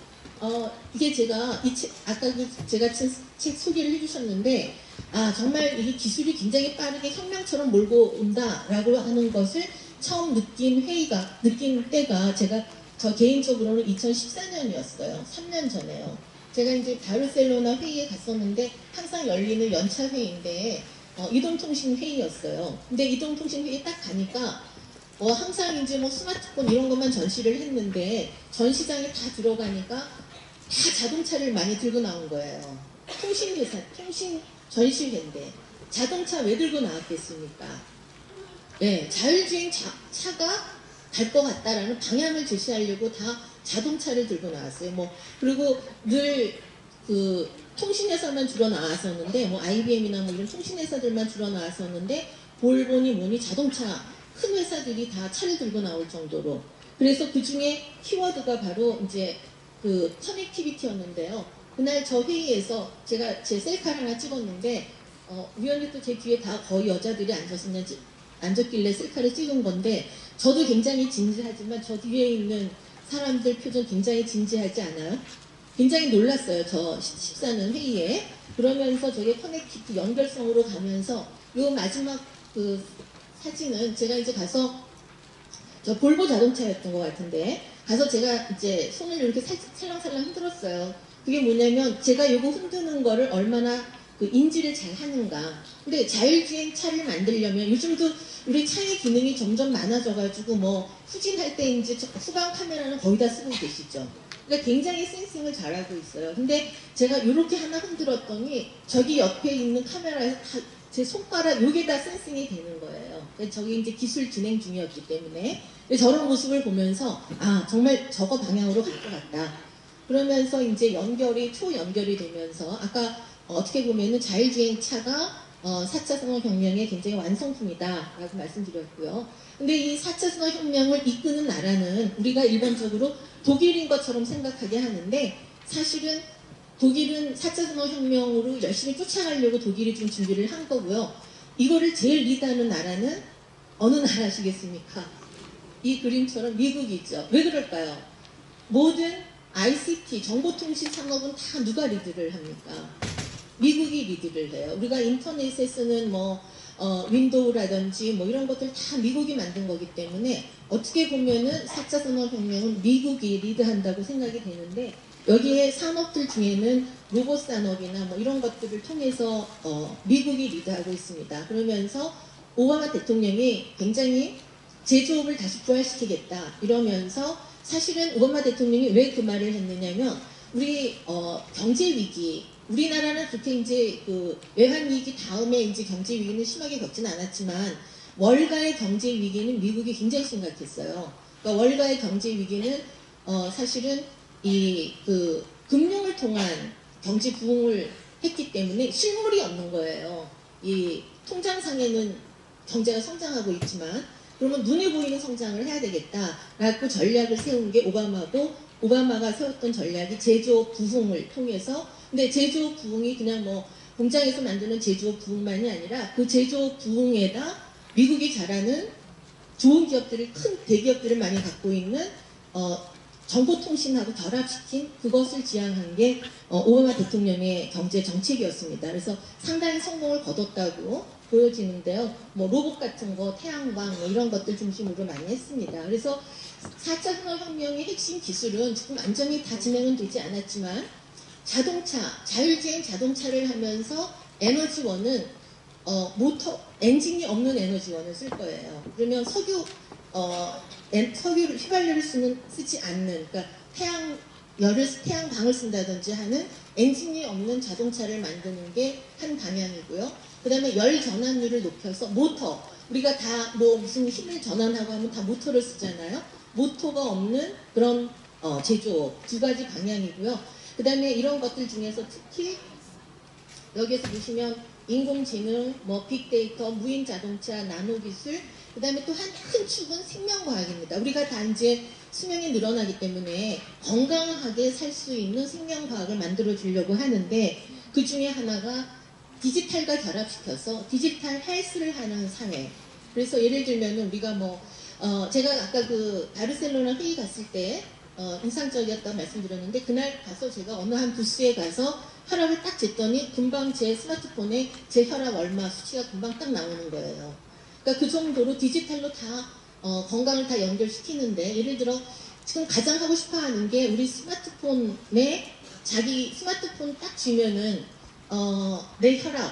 이게 제가 아까 제가 책 소개를 해주셨는데 정말 이 기술이 굉장히 빠르게 혁명처럼 몰고 온다라고 하는 것을 처음 느낀 때가 저 개인적으로는 2014년이었어요. 3년 전에요. 제가 이제 바르셀로나 회의에 갔었는데 항상 열리는 연차 회의인데 이동통신 회의였어요. 근데 이동통신 회의 딱 가니까 항상 이제 뭐 스마트폰 이런 것만 전시를 했는데 전시장에 다 들어가니까 다 자동차를 많이 들고 나온 거예요. 통신 전시회인데 자동차 왜 들고 나왔겠습니까? 네, 자율주행 차가 갈 것 같다라는 방향을 제시하려고 다 자동차를 들고 나왔어요. 그리고 늘 통신회사만 주로 나왔었는데 IBM이나 이런 통신회사들만 주로 나왔었는데 볼보니 뭐니 자동차 큰 회사들이 다 차를 들고 나올 정도로. 그래서 그 중에 키워드가 바로 이제 커넥티비티였는데요. 그날 저 회의에서 제가 제 셀카를 하나 찍었는데 위원님 또 제 뒤에 다 거의 여자들이 앉았길래 셀카를 찍은 건데 저도 굉장히 진지하지만 저 뒤에 있는 사람들 표정 굉장히 진지하지 않아요? 굉장히 놀랐어요. 저 14년 회의에. 그러면서 저게 커넥티비티 연결성으로 가면서 요 마지막 사진은 제가 이제 가서 저 볼보 자동차였던 것 같은데 가서 제가 이제 손을 이렇게 살랑살랑 흔들었어요. 그게 뭐냐면 제가 요거 흔드는 거를 얼마나 인지를 잘 하는가. 근데 자율주행 차를 만들려면 요즘도 우리 차의 기능이 점점 많아져가지고 후진할 때 이제 후방 카메라는 거의 다 쓰고 계시죠. 그러니까 굉장히 센싱을 잘하고 있어요. 근데 제가 이렇게 하나 흔들었더니 저기 옆에 있는 카메라에서 제 손가락 요게 다 센싱이 되는 거예요. 저기 이제 기술 진행 중이었기 때문에 저런 모습을 보면서 정말 저거 방향으로 갈 것 같다. 그러면서 이제 초연결이 되면서 아까 어떻게 보면은 자율주행 차가 4차 산업혁명의 굉장히 완성품이다 라고 말씀드렸고요. 근데 이 4차 산업혁명을 이끄는 나라는 우리가 일반적으로 독일인 것처럼 생각하게 하는데 사실은 독일은 4차 산업혁명으로 열심히 쫓아가려고 독일이 좀 준비를 한 거고요. 이거를 제일 리드하는 나라는 어느 나라시겠습니까? 이 그림처럼 미국이죠. 왜 그럴까요? 모든 ICT, 정보통신 산업은 다 누가 리드를 합니까? 미국이 리드를 해요. 우리가 인터넷에 쓰는 윈도우라든지 이런 것들 다 미국이 만든 거기 때문에 어떻게 보면은 4차 산업혁명은 미국이 리드한다고 생각이 되는데, 여기에 산업들 중에는 로봇 산업이나 이런 것들을 통해서 미국이 리드하고 있습니다. 그러면서 오바마 대통령이 굉장히 제조업을 다시 부활시키겠다 이러면서, 사실은 오바마 대통령이 왜 그 말을 했느냐면, 우리 경제 위기, 우리나라는 그렇게 이제 그 외환 위기 다음에 이제 경제 위기는 심하게 겪지는 않았지만 월가의 경제 위기는 미국이 굉장히 심각했어요. 그러니까 월가의 경제 위기는 사실은 이 그 금융을 통한 경제 부흥을 했기 때문에 실물이 없는 거예요. 이 통장상에는 경제가 성장하고 있지만, 그러면 눈에 보이는 성장을 해야 되겠다라고 전략을 세운 게 오바마고, 오바마가 세웠던 전략이 제조업 부흥을 통해서, 근데 제조업 부흥이 그냥 공장에서 만드는 제조업 부흥만이 아니라 그 제조업 부흥에다 미국이 잘하는 좋은 기업들을, 큰 대기업들을 많이 갖고 있는 정보통신하고 결합시킨 그것을 지향한 게 오바마 대통령의 경제 정책이었습니다. 그래서 상당히 성공을 거뒀다고 보여지는데요. 로봇 같은 거, 태양광 이런 것들 중심으로 많이 했습니다. 그래서 4차 산업혁명의 핵심 기술은 지금 완전히 다 진행은 되지 않았지만, 자동차, 자율주행 자동차를 하면서 에너지원은 모터, 엔진이 없는 에너지원을 쓸 거예요. 그러면 석유를, 휘발유를 쓰지 않는, 그러니까 태양광을 쓴다든지 하는 엔진이 없는 자동차를 만드는 게 한 방향이고요. 그 다음에 열 전환율을 높여서 모터, 우리가 다 무슨 힘을 전환하고 하면 다 모터를 쓰잖아요. 모터가 없는 그런 제조업, 두 가지 방향이고요. 그 다음에 이런 것들 중에서 특히 여기에서 보시면 인공지능, 빅데이터, 무인 자동차, 나노기술, 그 다음에 또 한 큰 축은 생명과학입니다. 우리가 다 이제 수명이 늘어나기 때문에 건강하게 살 수 있는 생명과학을 만들어 주려고 하는데, 그 중에 하나가 디지털과 결합시켜서 디지털 헬스를 하는 사회. 그래서 예를 들면 우리가 제가 아까 그 바르셀로나 회의 갔을 때 인상적이었다고 말씀드렸는데, 그날 가서 제가 어느 한 부스에 가서 혈압을 딱 쟀더니 금방 제 스마트폰에 제 혈압 얼마 수치가 금방 딱 나오는 거예요. 그러니까 그 정도로 디지털로 다 건강을 다 연결시키는데, 예를 들어 지금 가장 하고 싶어 하는 게 우리 스마트폰에 자기 스마트폰 딱 쥐면은 내 혈압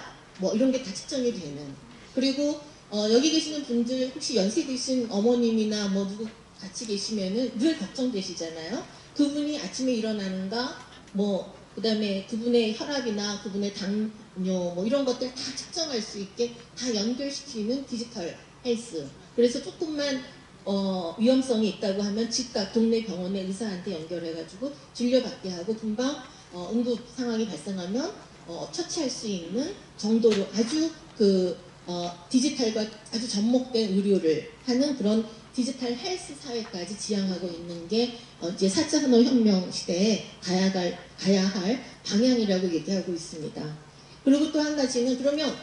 이런 게 다 측정이 되는, 그리고 여기 계시는 분들 혹시 연세 드신 어머님이나 누구 같이 계시면은 늘 걱정되시잖아요. 그분이 아침에 일어나는가, 그 다음에 그분의 혈압이나 그분의 당뇨 이런 것들 다 측정할 수 있게 다 연결시키는 디지털 헬스. 그래서 조금만 위험성이 있다고 하면 즉각 동네 병원의 의사한테 연결해가지고 진료받게 하고, 금방 응급 상황이 발생하면 처치할 수 있는 정도로 아주 디지털과 아주 접목된 의료를 하는 그런 디지털 헬스 사회까지 지향하고 있는 게 이제 4차 산업혁명 시대에 가야 할 방향이라고 얘기하고 있습니다. 그리고 또 한 가지는, 그러면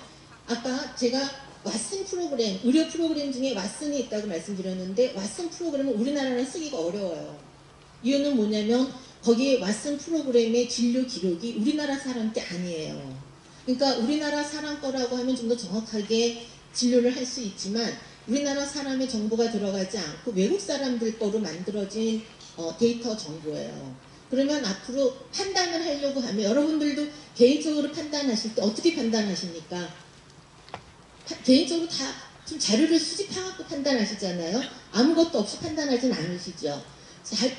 아까 제가 왓슨 프로그램, 의료 프로그램 중에 왓슨이 있다고 말씀드렸는데, 왓슨 프로그램은 우리나라는 쓰기가 어려워요. 이유는 뭐냐면 거기에 왓슨 프로그램의 진료 기록이 우리나라 사람 게 아니에요. 그러니까 우리나라 사람 거라고 하면 좀 더 정확하게 진료를 할 수 있지만, 우리나라 사람의 정보가 들어가지 않고 외국 사람들 거로 만들어진 데이터 정보예요. 그러면 앞으로 판단을 하려고 하면, 여러분들도 개인적으로 판단하실 때 어떻게 판단하십니까? 개인적으로 다 좀 자료를 수집해갖고 판단하시잖아요. 아무것도 없이 판단하진 않으시죠.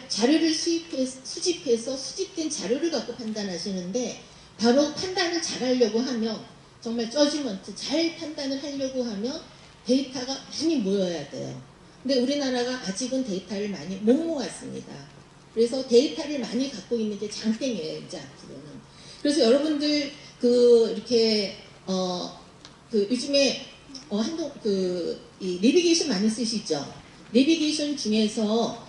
자료를 수집해서 수집된 자료를 갖고 판단하시는데, 바로 판단을 잘하려고 하면, 정말 저지먼트, 잘 판단을 하려고 하면 데이터가 많이 모여야 돼요. 근데 우리나라가 아직은 데이터를 많이 못 모았습니다. 그래서 데이터를 많이 갖고 있는 게 장땡이에요, 이제 앞으로는. 그래서 여러분들 이렇게 요즘에 이 내비게이션 많이 쓰시죠? 내비게이션 중에서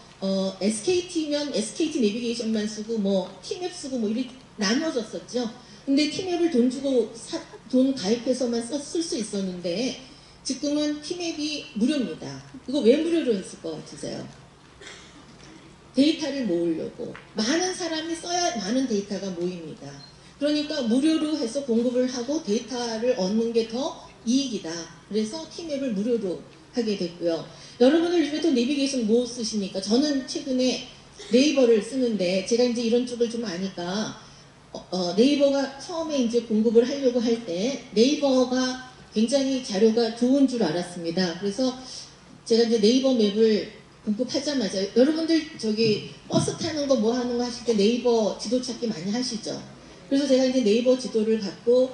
SKT면 SKT 내비게이션만 쓰고 T맵 쓰고 나눠졌었죠. 근데 티맵을 돈 주고 돈 가입해서만 쓸 수 있었는데 지금은 티맵이 무료입니다. 이거 왜 무료로 했을 것 같으세요? 데이터를 모으려고. 많은 사람이 써야 많은 데이터가 모입니다. 그러니까 무료로 해서 공급을 하고 데이터를 얻는 게 더 이익이다. 그래서 티맵을 무료로 하게 됐고요. 여러분들 요즘에 또 내비게이션 뭐 쓰십니까? 저는 최근에 네이버를 쓰는데 제가 이제 이런 쪽을 좀 아니까 네이버가 처음에 이제 공급을 하려고 할 때 네이버가 굉장히 자료가 좋은 줄 알았습니다. 그래서 제가 이제 네이버 맵을 공급하자마자 여러분들 저기 버스 타는 거 뭐 하는 거 하실 때 네이버 지도 찾기 많이 하시죠? 그래서 제가 이제 네이버 지도를 갖고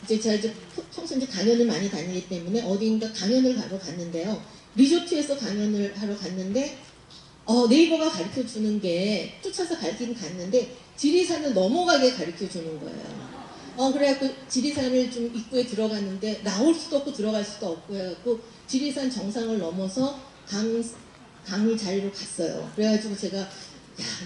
이제 제가 이제 평소 이제 강연을 많이 다니기 때문에 어디인가 강연을 하러 갔는데요. 리조트에서 강연을 하러 갔는데 네이버가 가르쳐 주는 게 쫓아서 가르치긴 갔는데 지리산을 넘어가게 가르쳐 주는 거예요. 그래갖고 지리산을 좀 입구에 들어갔는데 나올 수도 없고 들어갈 수도 없고 해갖고 지리산 정상을 넘어서 강의 자리로 갔어요. 그래가지고 제가 야,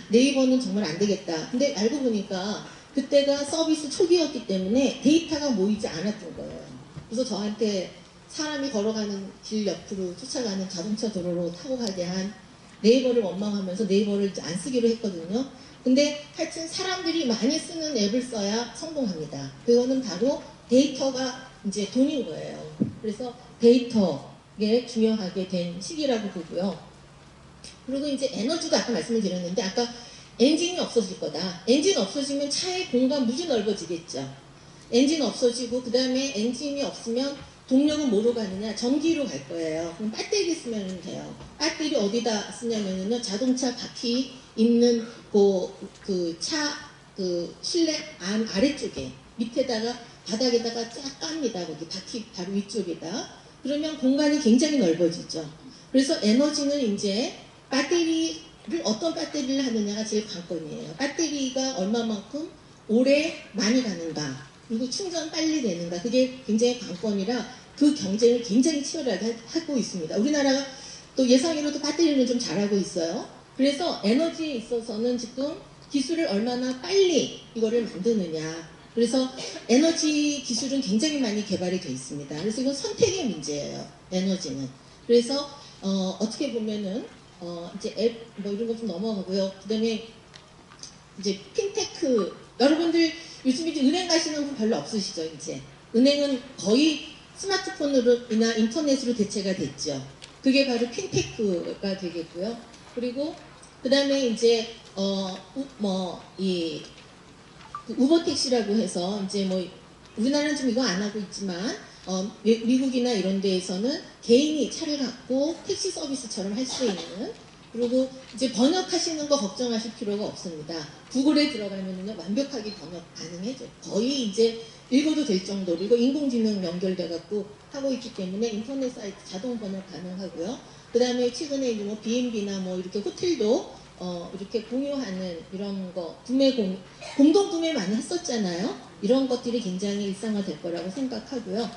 네이버는 정말 안 되겠다. 근데 알고 보니까 그때가 서비스 초기였기 때문에 데이터가 모이지 않았던 거예요. 그래서 저한테 사람이 걸어가는 길 옆으로 쫓아가는 자동차 도로로 타고 가게 한 네이버를 원망하면서 네이버를 이제 안 쓰기로 했거든요. 근데 하여튼 사람들이 많이 쓰는 앱을 써야 성공합니다. 그거는 바로 데이터가 이제 돈인 거예요. 그래서 데이터에 중요하게 된 시기라고 보고요. 그리고 이제 에너지도 아까 말씀을 드렸는데 아까 엔진이 없어질 거다. 엔진 없어지면 차의 공간 무지 넓어지겠죠. 엔진 없어지고 그 다음에 엔진이 없으면 동력은 뭐로 가느냐? 전기로 갈 거예요. 그럼 배터리 쓰면 돼요. 배터리 어디다 쓰냐면요. 자동차 바퀴 있는 그 실내 아래쪽에 밑에다가 바닥에다가 쫙 깝니다. 거기 바퀴 바로 위쪽에다. 그러면 공간이 굉장히 넓어지죠. 그래서 에너지는 이제 배터리를 어떤 배터리를 하느냐가 제일 관건이에요. 배터리가 얼마만큼 오래 많이 가는가 그리고 충전 빨리 되는가 그게 굉장히 관건이라 그 경쟁을 굉장히 치열하게 하고 있습니다. 우리나라가 또 예상외로도 배터리는 좀 잘하고 있어요. 그래서 에너지에 있어서는 지금 기술을 얼마나 빨리 이거를 만드느냐 그래서 에너지 기술은 굉장히 많이 개발이 되어 있습니다. 그래서 이건 선택의 문제예요. 에너지는. 그래서 어떻게 보면은 이제 앱 뭐 이런 거 좀 넘어가고요. 그다음에 이제 핀테크 여러분들 요즘 이제 은행 가시는 분 별로 없으시죠? 이제 은행은 거의 스마트폰으로나 인터넷으로 대체가 됐죠. 그게 바로 핀테크가 되겠고요. 그리고 그다음에 이제 우버 택시라고 해서 이제 뭐 우리나라는 좀 이거 안 하고 있지만 미국이나 이런 데에서는 개인이 차를 갖고 택시 서비스처럼 할 수 있는 그리고 이제 번역하시는 거 걱정하실 필요가 없습니다. 구글에 들어가면은 완벽하게 번역 가능해져. 거의 이제 읽어도 될 정도로 이거 인공지능 연결돼 갖고 하고 있기 때문에 인터넷 사이트 자동 번역 가능하고요. 그 다음에 최근에 이제 뭐 B&B나 뭐 이렇게 호텔도 이렇게 공유하는 이런 거 공동 구매 많이 했었잖아요. 이런 것들이 굉장히 일상화될 거라고 생각하고요.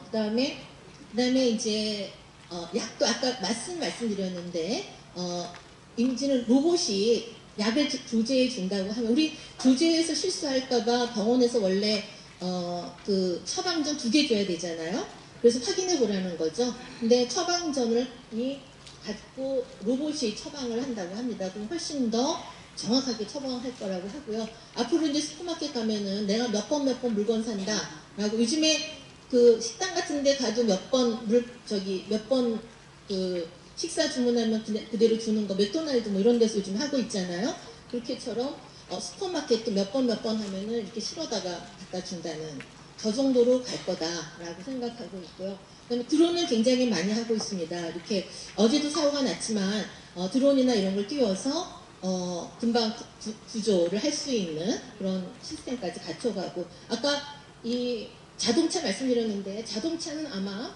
그다음에 이제 약도 아까 말씀드렸는데 이제는 로봇이 약을 조제해 준다고 하면 우리 조제해서 실수할까봐 병원에서 원래 그 처방전 2개 줘야 되잖아요. 그래서 확인해 보라는 거죠. 근데 처방전을 갖고 로봇이 처방을 한다고 합니다. 그럼 훨씬 더 정확하게 처방을 할 거라고 하고요. 앞으로 이제 슈퍼마켓 가면은 내가 몇 번 물건 산다 라고 요즘에 그 식당 같은 데 가도 몇 번 그 식사 주문하면 그대로 주는 거 맥도날드 뭐 이런 데서 요즘 하고 있잖아요. 그렇게처럼 슈퍼마켓도 몇 번 하면은 이렇게 실어다가 갖다 준다는 저 정도로 갈 거다라고 생각하고 있고요. 그다음에 드론을 굉장히 많이 하고 있습니다. 이렇게 어제도 사고가 났지만 드론이나 이런 걸 띄워서 금방 구조를 할 수 있는 그런 시스템까지 갖춰가고 아까 이 자동차 말씀드렸는데 자동차는 아마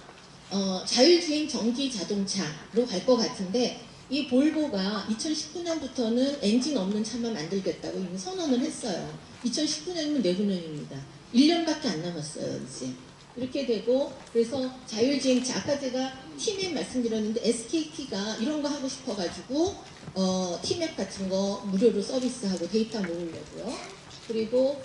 자율주행 전기 자동차로 갈 것 같은데 이 볼보가 2019년부터는 엔진 없는 차만 만들겠다고 이미 선언을 했어요. 2019년이면 내후년입니다. 1년밖에 안 남았어요. 이제 이렇게 되고 그래서 자율주행차 아까 제가 티맵 말씀드렸는데 SKT가 이런 거 하고 싶어가지고 티맵 같은 거 무료로 서비스하고 데이터 모으려고요. 그리고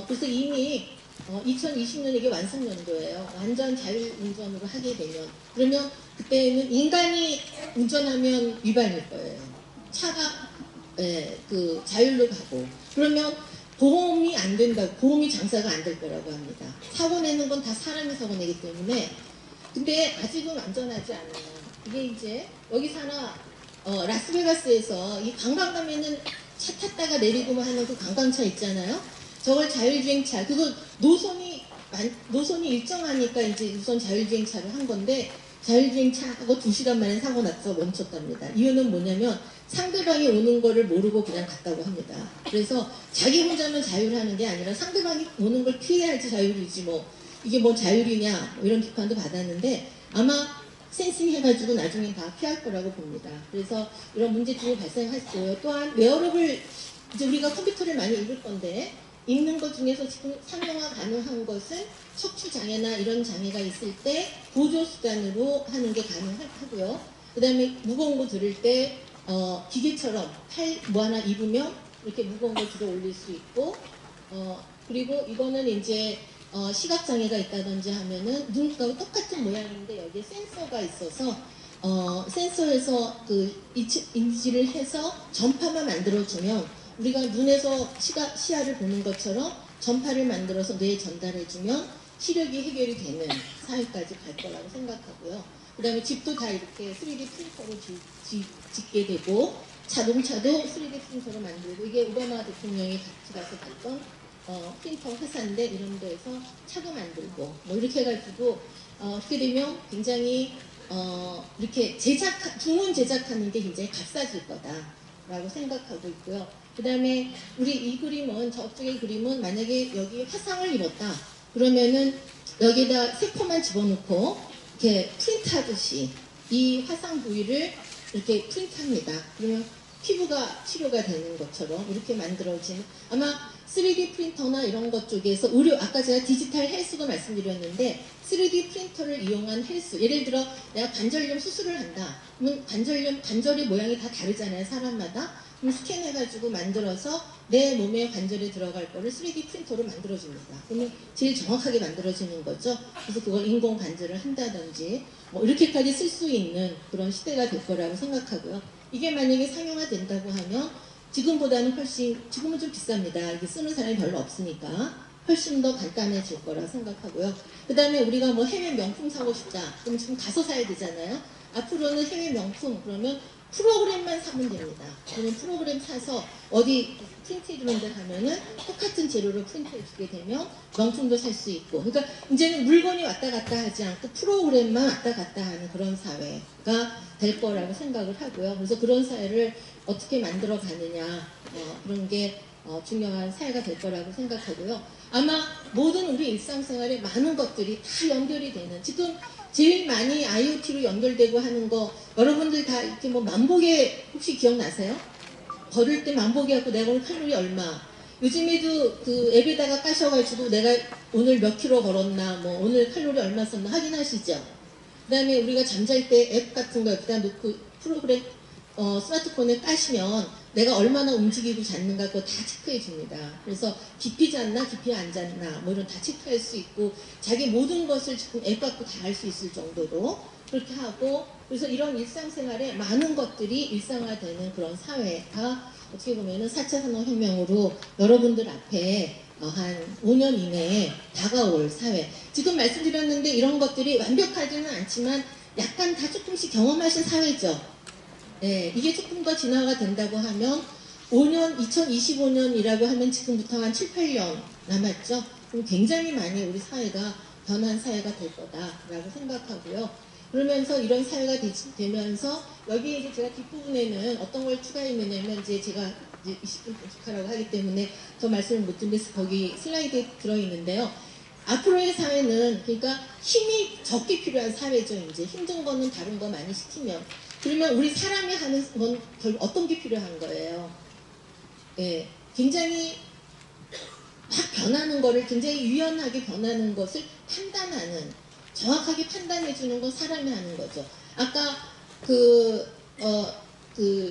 그래서 이미 2020년 이게 완성연도예요. 완전 자율운전으로 하게 되면 그러면 그때는 인간이 운전하면 위반일 거예요. 차가 그 자율로 가고 그러면 보험이 안 된다고 보험이 장사가 안 될 거라고 합니다. 사고 내는 건 다 사람이 사고 내기 때문에 근데 아직은 완전하지 않아요. 이게 이제 여기 사나 라스베가스에서 이 관광 가면은 차 탔다가 내리고 하는 그 관광차 있잖아요. 저걸 자율주행차 그거 노선이 일정하니까 이제 우선 자율주행차를 한 건데 자율주행차하고 2시간 만에 사고 나서 멈췄답니다. 이유는 뭐냐면 상대방이 오는 거를 모르고 그냥 갔다고 합니다. 그래서 자기 혼자만 자율하는 게 아니라 상대방이 오는 걸 피해야지 자율이지 뭐 이게 뭐 자율이냐 뭐 이런 비판도 받았는데 아마 센싱 해가지고 나중엔 다 피할 거라고 봅니다. 그래서 이런 문제점이 발생할 거예요. 또한 웨어러블 이제 우리가 컴퓨터를 많이 읽을 건데 읽는 것 중에서 지금 상용화 가능한 것은 척추 장애나 이런 장애가 있을 때 보조 수단으로 하는 게 가능하고요. 그 다음에 무거운 거 들을 때 기계처럼 팔 뭐 하나 입으면 이렇게 무거운 거 들어 올릴 수 있고 그리고 이거는 이제 시각 장애가 있다든지 하면은 눈과 똑같은 모양인데 여기에 센서가 있어서 센서에서 그 인지를 해서 전파만 만들어주면 우리가 눈에서 시야를 보는 것처럼 전파를 만들어서 뇌에 전달해주면 시력이 해결이 되는 사회까지 갈 거라고 생각하고요. 그 다음에 집도 다 이렇게 3D 프린터로 짓게 되고 자동차도 3D 프린터로 만들고 이게 오바마 대통령이 같이 가서 봤던 프린터 회사인데 이런 데에서 차도 만들고 뭐 이렇게 해가지고 그렇게 되면 굉장히 이렇게 주문 제작하는 게 굉장히 값싸질 거다라고 생각하고 있고요. 그 다음에 우리 이 그림은 저쪽의 그림은 만약에 여기 화상을 입었다 그러면은 여기다 세포만 집어넣고 이렇게 프린트하듯이 이 화상 부위를 이렇게 프린트합니다. 그러면 피부가 치료가 되는 것처럼 이렇게 만들어진 아마 3D 프린터나 이런 것 쪽에서 아까 제가 디지털 헬스도 말씀드렸는데 3D 프린터를 이용한 헬스 예를 들어 내가 관절염 수술을 한다 그러면 관절의 모양이 다 다르잖아요 사람마다 그럼 스캔해가지고 만들어서 내 몸에 관절에 들어갈 거를 3D 프린터로 만들어줍니다. 그러면 제일 정확하게 만들어지는 거죠. 그래서 그걸 인공 관절을 한다든지 뭐 이렇게까지 쓸 수 있는 그런 시대가 될 거라고 생각하고요. 이게 만약에 상용화 된다고 하면 지금보다는 훨씬 지금은 좀 비쌉니다. 이게 쓰는 사람이 별로 없으니까 훨씬 더 간단해질 거라 생각하고요. 그 다음에 우리가 뭐 해외 명품 사고 싶다. 그럼 지금 가서 사야 되잖아요. 앞으로는 해외 명품 그러면 프로그램만 사면 됩니다. 그러면 프로그램 사서 어디 프린트해주는 데 가면은 똑같은 재료로 프린트해주게 되면 명품도 살 수 있고 그러니까 이제는 물건이 왔다 갔다 하지 않고 프로그램만 왔다 갔다 하는 그런 사회가 될 거라고 생각을 하고요. 그래서 그런 사회를 어떻게 만들어 가느냐 그런 게 중요한 사회가 될 거라고 생각하고요. 아마 모든 우리 일상생활에 많은 것들이 다 연결이 되는 지금 제일 많이 IoT로 연결되고 하는 거 여러분들 다 이렇게 뭐 만보계 혹시 기억나세요? 걸을 때 만보계 갖고 내가 오늘 칼로리 얼마 요즘에도 그 앱에다가 까셔가지고 내가 오늘 몇 킬로 걸었나 뭐 오늘 칼로리 얼마 썼나 확인하시죠? 그 다음에 우리가 잠잘 때 앱 같은 거 여기다 놓고 프로그램 스마트폰에 까시면 내가 얼마나 움직이고 잤는가 그거 다 체크해 줍니다. 그래서 깊이 잤나 깊이 안 잤나 뭐 이런 다 체크할 수 있고 자기 모든 것을 지금 앱 갖고 다 할 수 있을 정도로 그렇게 하고 그래서 이런 일상생활에 많은 것들이 일상화되는 그런 사회가 어떻게 보면은 4차 산업혁명으로 여러분들 앞에 한 5년 이내에 다가올 사회 지금 말씀드렸는데 이런 것들이 완벽하지는 않지만 약간 다 조금씩 경험하신 사회죠. 네, 이게 조금 더 진화가 된다고 하면 5년, 2025년이라고 하면 지금부터 한 7, 8년 남았죠. 그럼 굉장히 많이 우리 사회가 변한 사회가 될 거다라고 생각하고요. 그러면서 이런 사회가 되면서 여기 이제 제가 뒷부분에는 어떤 걸 추가했느냐면 이제 제가 이제 20분 부족하라고 하기 때문에 더 말씀을 못 드려서 거기 슬라이드에 들어있는데요. 앞으로의 사회는 그러니까 힘이 적게 필요한 사회죠. 이제 힘든 거는 다른 거 많이 시키면 그러면 우리 사람이 하는 건 결국 어떤 게 필요한 거예요? 예, 굉장히 막 변하는 거를 굉장히 유연하게 변하는 것을 판단하는 정확하게 판단해 주는 건 사람이 하는 거죠. 아까 그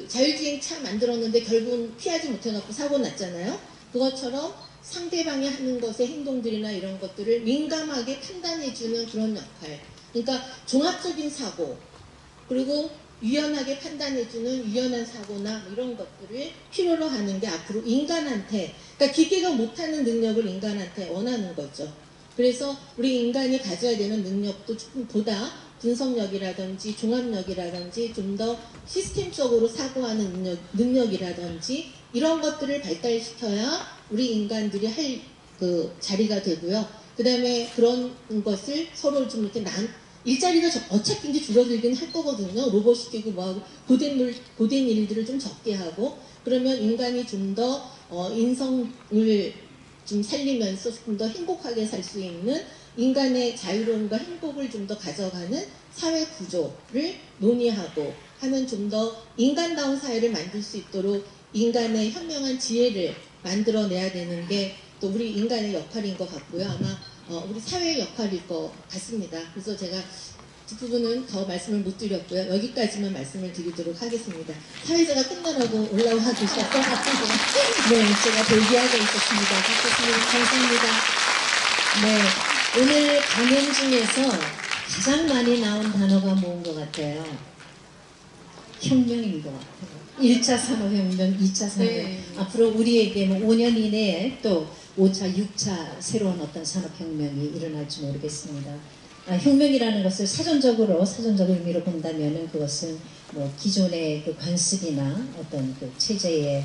자율주행 차 만들었는데 결국은 피하지 못해갖고 사고 났잖아요. 그것처럼 상대방이 하는 것의 행동들이나 이런 것들을 민감하게 판단해주는 그런 역할. 그러니까 종합적인 사고, 그리고 유연하게 판단해주는 유연한 사고나 이런 것들을 필요로 하는 게 앞으로 인간한테, 그러니까 기계가 못하는 능력을 인간한테 원하는 거죠. 그래서 우리 인간이 가져야 되는 능력도 조금 보다 분석력이라든지 종합력이라든지 좀 더 시스템적으로 사고하는 능력이라든지 이런 것들을 발달시켜야 우리 인간들이 할 그 자리가 되고요. 그 다음에 그런 것을 서로 좀 이렇게 일자리가 어차피 이제 줄어들긴 할 거거든요. 로봇 시키고 뭐하고 고된 일들을 좀 적게 하고, 그러면 인간이 좀 더 인성을 좀 살리면서 좀 더 행복하게 살 수 있는 인간의 자유로움과 행복을 좀 더 가져가는 사회 구조를 논의하고 하는 좀 더 인간다운 사회를 만들 수 있도록 인간의 현명한 지혜를 만들어내야 되는 게 또 우리 인간의 역할인 것 같고요. 아마 우리 사회의 역할일 것 같습니다. 그래서 제가 뒷부분은 더 말씀을 못 드렸고요. 여기까지만 말씀을 드리도록 하겠습니다. 사회자가 끝나라고 올라와 주셔서 네, 제가 대기하고 있었습니다. 박수님 감사합니다. 네, 오늘 강연 중에서 가장 많이 나온 단어가 뭔 것 같아요? 혁명인 것 같아요. 1차 산업혁명, 2차 산업혁명. 네. 앞으로 우리에게 뭐 5년 이내에 또 5차, 6차 새로운 어떤 산업혁명이 일어날지 모르겠습니다. 혁명이라는 것을 사전적으로 의미로 본다면은 그것은 뭐 기존의 그 관습이나 어떤 그 체제의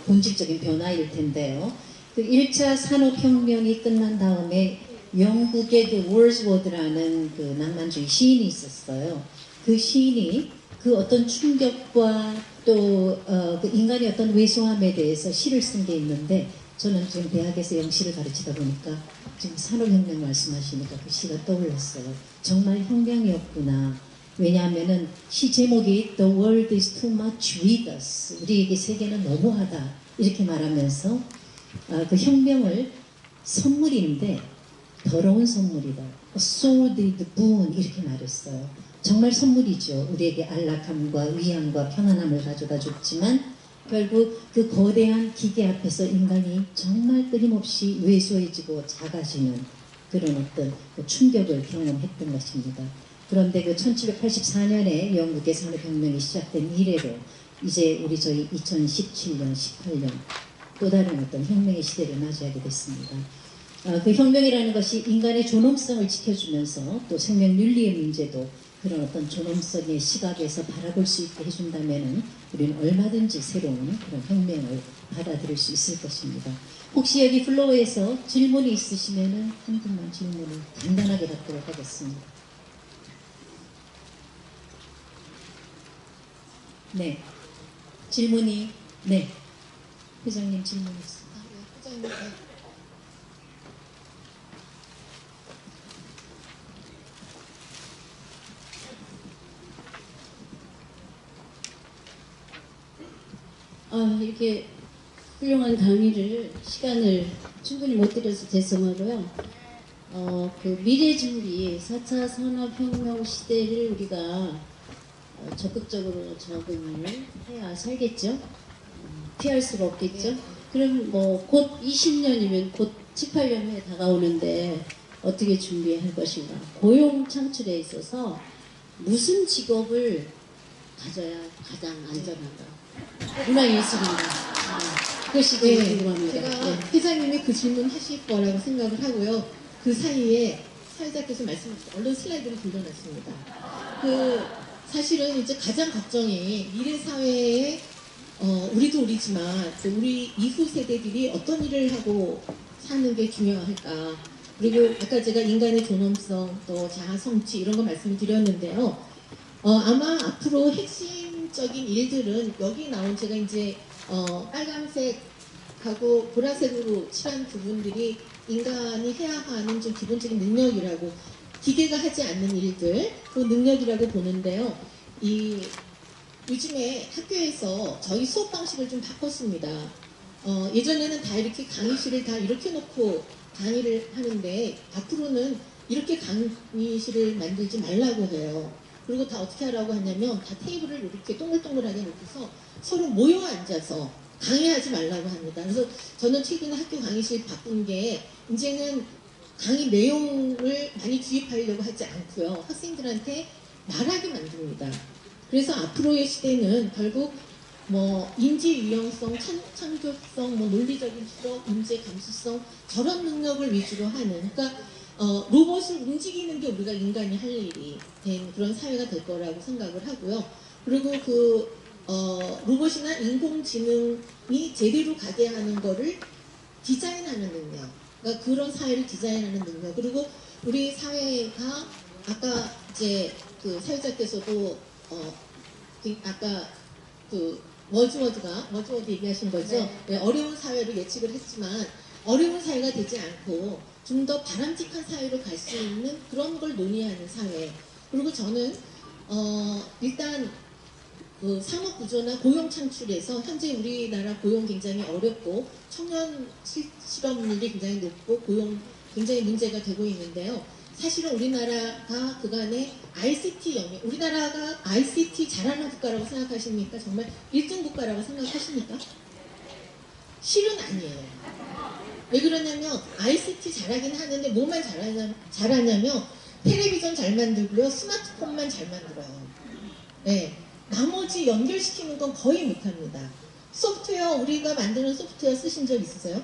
본질적인 변화일 텐데요. 그 1차 산업혁명이 끝난 다음에 영국의 그 월즈워드라는 그 낭만주의 시인이 있었어요. 그 시인이 그 어떤 충격과 또 그 인간의 어떤 왜소함에 대해서 시를 쓴 게 있는데, 저는 지금 대학에서 영시를 가르치다 보니까 지금 산업혁명 말씀하시니까 그 시가 떠올랐어요. 정말 혁명이었구나. 왜냐하면은 시 제목이 The world is too much with us. 우리에게 세계는 너무하다. 이렇게 말하면서 그 혁명을 선물인데 더러운 선물이다. A sordid boon 이렇게 말했어요. 정말 선물이죠. 우리에게 안락함과 위안과 편안함을 가져다 줬지만 결국 그 거대한 기계 앞에서 인간이 정말 끊임없이 왜소해지고 작아지는 그런 어떤 충격을 경험했던 것입니다. 그런데 그 1784년에 영국의 산업혁명이 시작된 이래로 이제 저희 2017년, 18년 또 다른 어떤 혁명의 시대를 맞이하게 됐습니다. 그 혁명이라는 것이 인간의 존엄성을 지켜주면서 또 생명윤리의 문제도 그런 어떤 존엄성의 시각에서 바라볼 수 있게 해준다면 우리는 얼마든지 새로운 그런 혁명을 받아들일 수 있을 것입니다. 혹시 여기 플로어에서 질문이 있으시면 한 분만 질문을 간단하게 받도록 하겠습니다. 네. 질문이, 네. 회장님 질문 있습니다. 회장님. 네. 이렇게 훌륭한 강의를 시간을 충분히 못 드려서 죄송하고요. 그 미래 준비 4차 산업혁명 시대를 우리가 적극적으로 적응을 해야 살겠죠. 피할 수가 없겠죠. 그럼 뭐 곧 20년이면 곧 7, 8년 후에 다가오는데 어떻게 준비할 것인가. 고용 창출에 있어서 무슨 직업을 가져야 가장 안전한가. 문화예술인가. 그것이 제일 궁금합니다. 제가 회장님이 그 질문 하실 거라고 생각을 하고요. 그 사이에 사회자께서 말씀하신 얼른 슬라이드를 돌려놨습니다. 사실은 이제 가장 걱정이 미래 사회에 우리도 우리지만 우리 이후 세대들이 어떤 일을 하고 사는 게 중요할까. 그리고 아까 제가 인간의 존엄성 또 자아 성취 이런 거 말씀을 드렸는데요. 아마 앞으로 핵심적인 일들은 여기 나온 제가 이제 빨간색하고 보라색으로 칠한 부분들이 인간이 해야 하는 좀 기본적인 능력이라고, 기계가 하지 않는 일들, 그 능력이라고 보는데요. 요즘에 학교에서 저희 수업 방식을 좀 바꿨습니다. 예전에는 다 이렇게 강의실을 다 이렇게 놓고 강의를 하는데 앞으로는 이렇게 강의실을 만들지 말라고 해요. 그리고 다 어떻게 하라고 하냐면 다 테이블을 이렇게 동글동글하게 놓고서 서로 모여 앉아서 강의하지 말라고 합니다. 그래서 저는 최근에 학교 강의실 바꾼 게 이제는 강의 내용을 많이 주입하려고 하지 않고요. 학생들한테 말하게 만듭니다. 그래서 앞으로의 시대는 결국 뭐 인지 유형성, 창조성, 뭐 논리적인 추적, 문제 감수성 저런 능력을 위주로 하는 그러니까 로봇을 움직이는 게 우리가 인간이 할 일이 된 그런 사회가 될 거라고 생각을 하고요. 그리고 로봇이나 인공지능이 제대로 가게 하는 거를 디자인하는 능력, 그러니까 그런 사회를 디자인하는 능력, 그리고 우리 사회가 아까 이제 그 사회자께서도 아까 그 워즈워드 얘기하신 거죠. 네, 어려운 사회를 예측을 했지만 어려운 사회가 되지 않고 좀 더 바람직한 사회로 갈 수 있는 그런 걸 논의하는 사회. 그리고 저는 일단 그 산업 구조나 고용 창출에서 현재 우리나라 고용 굉장히 어렵고 청년 실업률이 굉장히 높고 고용 굉장히 문제가 되고 있는데요. 사실은 우리나라가 그간의 ICT 영역, 우리나라가 ICT 잘하는 국가라고 생각하십니까? 정말 1등 국가라고 생각하십니까? 실은 아니에요. 왜 그러냐면 ICT 잘하긴 하는데 뭐만 잘하냐면 텔레비전 잘 만들고요. 스마트폰만 잘 만들어요. 네. 나머지 연결시키는 건 거의 못합니다. 소프트웨어, 우리가 만드는 소프트웨어 쓰신 적 있으세요?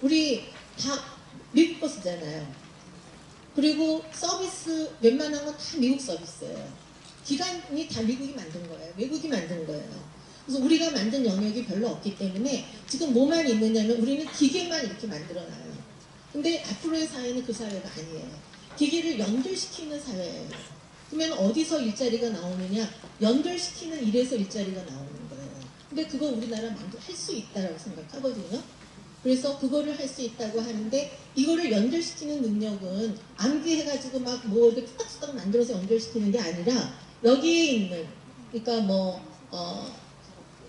우리 다 미국 거 쓰잖아요. 그리고 서비스 웬만한 건 다 미국 서비스예요. 기간이 다 미국이 만든 거예요. 외국이 만든 거예요. 그래서 우리가 만든 영역이 별로 없기 때문에 지금 뭐만 있느냐면 우리는 기계만 이렇게 만들어놔요. 근데 앞으로의 사회는 그 사회가 아니에요. 기계를 연결시키는 사회예요. 그러면 어디서 일자리가 나오느냐? 연결시키는 일에서 일자리가 나오는 거예요. 근데 그거 우리나라 할 수 있다라고 생각하거든요. 그래서 그거를 할 수 있다고 하는데 이거를 연결시키는 능력은 암기해가지고 막 뭐 이렇게 뚝딱뚝딱 만들어서 연결시키는 게 아니라 여기에 있는 그러니까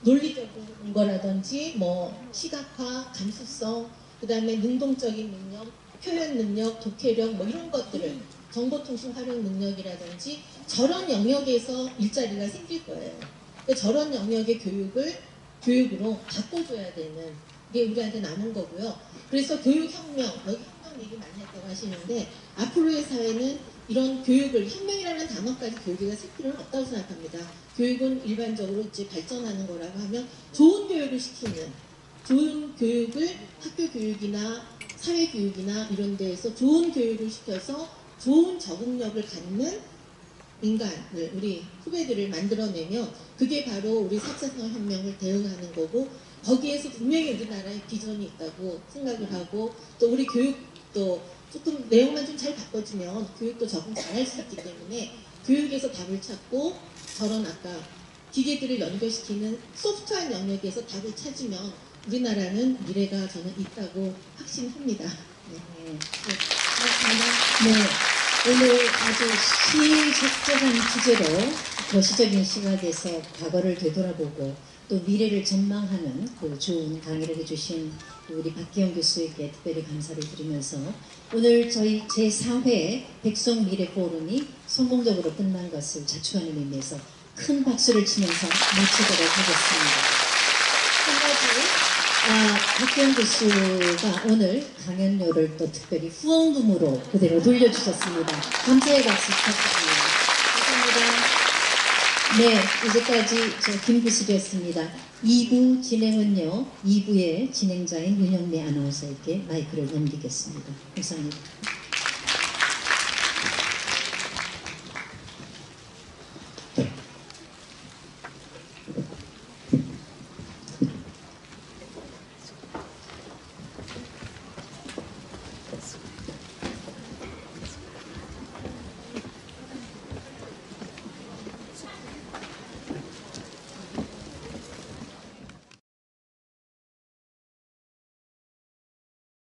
논리적인 거라든지 시각화, 감수성, 그 다음에 능동적인 능력, 표현 능력, 독해력 이런 것들을 정보통신 활용 능력이라든지 저런 영역에서 일자리가 생길 거예요. 그러니까 저런 영역의 교육으로 바꿔줘야 되는 게 우리한테 남은 거고요. 그래서 교육혁명, 여기 혁명 얘기 많이 했다고 하시는데 앞으로의 사회는 이런 교육을, 혁명이라는 단어까지 교육에다 쓸 필요는 없다고 생각합니다. 교육은 일반적으로 이제 발전하는 거라고 하면 좋은 교육을 시키는, 좋은 교육을 학교 교육이나 사회 교육이나 이런 데에서 좋은 교육을 시켜서 좋은 적응력을 갖는 인간을, 우리 후배들을 만들어내면 그게 바로 우리 4차 산업혁명을 대응하는 거고 거기에서 분명히 우리나라의 비전이 있다고 생각을 하고 또 우리 교육도 조금 내용만 좀 잘 바꿔주면 교육도 적응 잘할 수 있기 때문에 교육에서 답을 찾고 저런 아까 기계들을 연결시키는 소프트한 영역에서 답을 찾으면 우리나라는 미래가 저는 있다고 확신합니다. 네. 네. 오늘 아주 시적절한 주제로 거시적인 시각에서 과거를 되돌아보고 또 미래를 전망하는 그 좋은 강의를 해주신 우리 박기영 교수에게 특별히 감사를 드리면서 오늘 저희 제4회 백성미래 포럼이 성공적으로 끝난 것을 자축하는 의미에서 큰 박수를 치면서 마치도록 하겠습니다. 한 가지 박기영 교수가 오늘 강연료를 또 특별히 후원금으로 그대로 돌려주셨습니다. 감사의 박수 부탁드립니다. 감사합니다. 네, 이제까지 저 김구슬이었습니다. 2부 진행은요, 2부의 진행자인 윤영미 아나운서에게 마이크를 넘기겠습니다. 감사합니다.